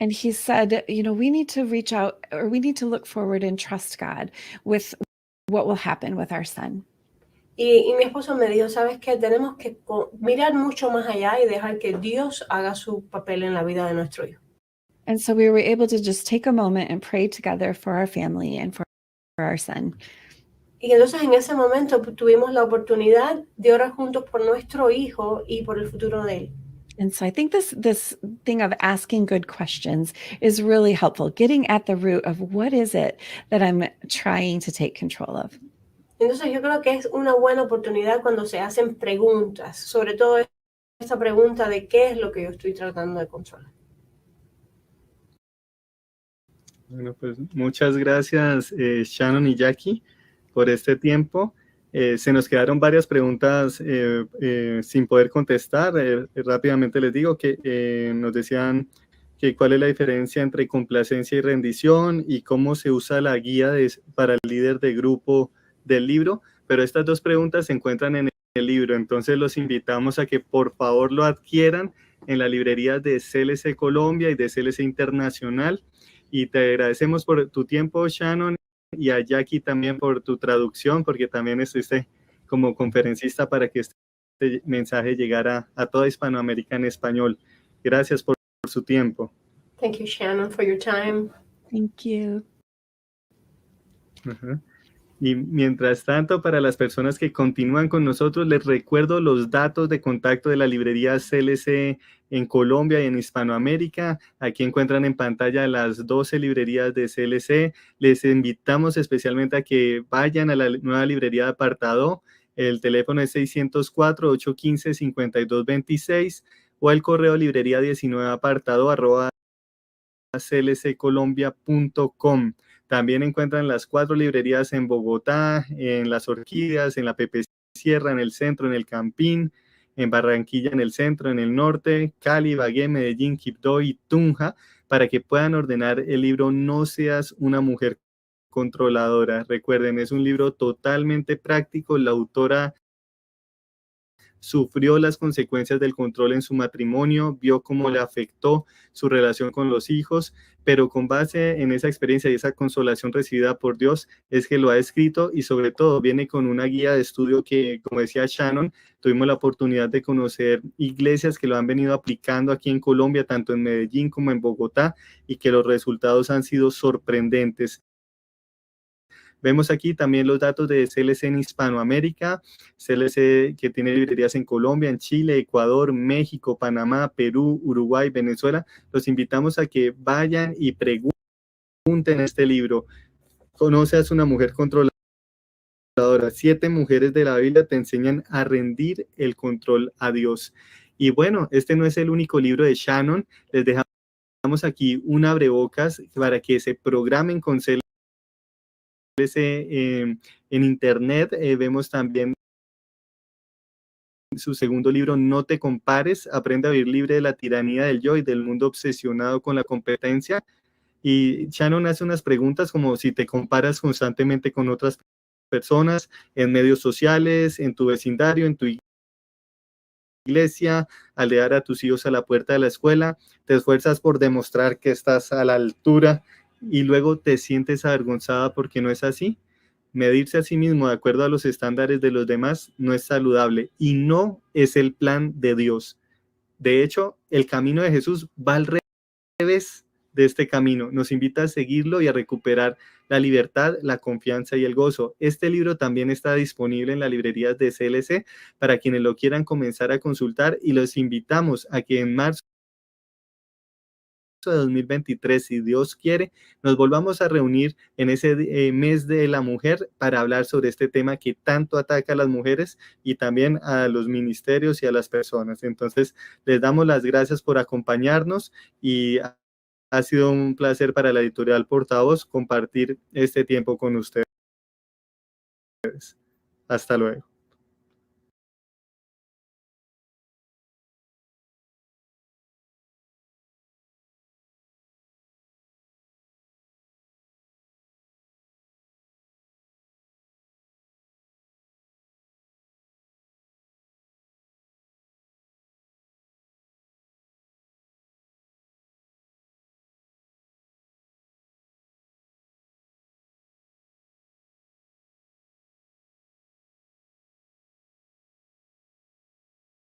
And he said, you know, we need to reach out, or we need to look forward and trust God with what will happen with our son. Y mi esposo me dijo, ¿sabes qué? Tenemos que mirar mucho más allá y dejar que Dios haga su papel en la vida de nuestro hijo. And so we were able to just take a moment and pray together for our family and for our son. Y entonces en ese momento tuvimos la oportunidad de orar juntos por nuestro hijo y por el futuro de él. And so I think this thing of asking good questions is really helpful, getting at the root of what is it that I'm trying to take control of. Entonces yo creo que es una buena oportunidad cuando se hacen preguntas, sobre todo esta pregunta de qué es lo que yo estoy tratando de controlar. Bueno, pues muchas gracias Shannon y Jackie por este tiempo. Se nos quedaron varias preguntas sin poder contestar. Rápidamente les digo que nos decían que cuál es la diferencia entre complacencia y rendición y cómo se usa la guía para el líder de grupo del libro, pero estas dos preguntas se encuentran en el libro, entonces los invitamos a que por favor lo adquieran en las librerías de CLC Colombia y de CLC Internacional, y te agradecemos por tu tiempo, Shannon, y a Jackie también por tu traducción, porque también estuviste como conferencista para que este mensaje llegara a toda Hispanoamérica en español. Gracias por su tiempo. Thank you, Shannon, for your time. Thank you. Uh-huh. Y mientras tanto, para las personas que continúan con nosotros, les recuerdo los datos de contacto de la librería CLC en Colombia y en Hispanoamérica. Aquí encuentran en pantalla las 12 librerías de CLC. Les invitamos especialmente a que vayan a la nueva librería de Apartado. El teléfono es 604-815-5226 o el correo librería19apartado@clccolombia.com. También encuentran las 4 librerías en Bogotá, en Las Orquídeas, en la Pepe Sierra, en el centro, en el Campín, en Barranquilla, en el centro, en el norte, Cali, Ibagué, Medellín, Quibdó y Tunja, para que puedan ordenar el libro No seas una mujer controladora. Recuerden, es un libro totalmente práctico. La autora sufrió las consecuencias del control en su matrimonio, vio cómo le afectó su relación con los hijos, pero con base en esa experiencia y esa consolación recibida por Dios es que lo ha escrito, y sobre todo viene con una guía de estudio que, como decía Shannon, tuvimos la oportunidad de conocer iglesias que lo han venido aplicando aquí en Colombia, tanto en Medellín como en Bogotá, y que los resultados han sido sorprendentes. Vemos aquí también los datos de CLC en Hispanoamérica, CLC que tiene librerías en Colombia, en Chile, Ecuador, México, Panamá, Perú, Uruguay, Venezuela. Los invitamos a que vayan y pregunten este libro. ¿Conoces una mujer controladora? 7 mujeres de la Biblia te enseñan a rendir el control a Dios. Y bueno, este no es el único libro de Shannon. Les dejamos aquí un abrebocas para que se programen con CLC en internet. Vemos también su segundo libro, No te compares, aprende a vivir libre de la tiranía del yo y del mundo obsesionado con la competencia. Y Shannon hace unas preguntas como si te comparas constantemente con otras personas en medios sociales, en tu vecindario, en tu iglesia, al llevar a tus hijos a la puerta de la escuela, te esfuerzas por demostrar que estás a la altura y luego te sientes avergonzada porque no es así. Medirse a sí mismo de acuerdo a los estándares de los demás no es saludable y no es el plan de Dios. De hecho, el camino de Jesús va al revés de este camino. Nos invita a seguirlo y a recuperar la libertad, la confianza y el gozo. Este libro también está disponible en las librerías de CLC para quienes lo quieran comenzar a consultar, y los invitamos a que en marzo de 2023, si Dios quiere, nos volvamos a reunir en ese mes de la mujer para hablar sobre este tema que tanto ataca a las mujeres y también a los ministerios y a las personas. Entonces, les damos las gracias por acompañarnos y ha sido un placer para la editorial Portavoz compartir este tiempo con ustedes. Hasta luego.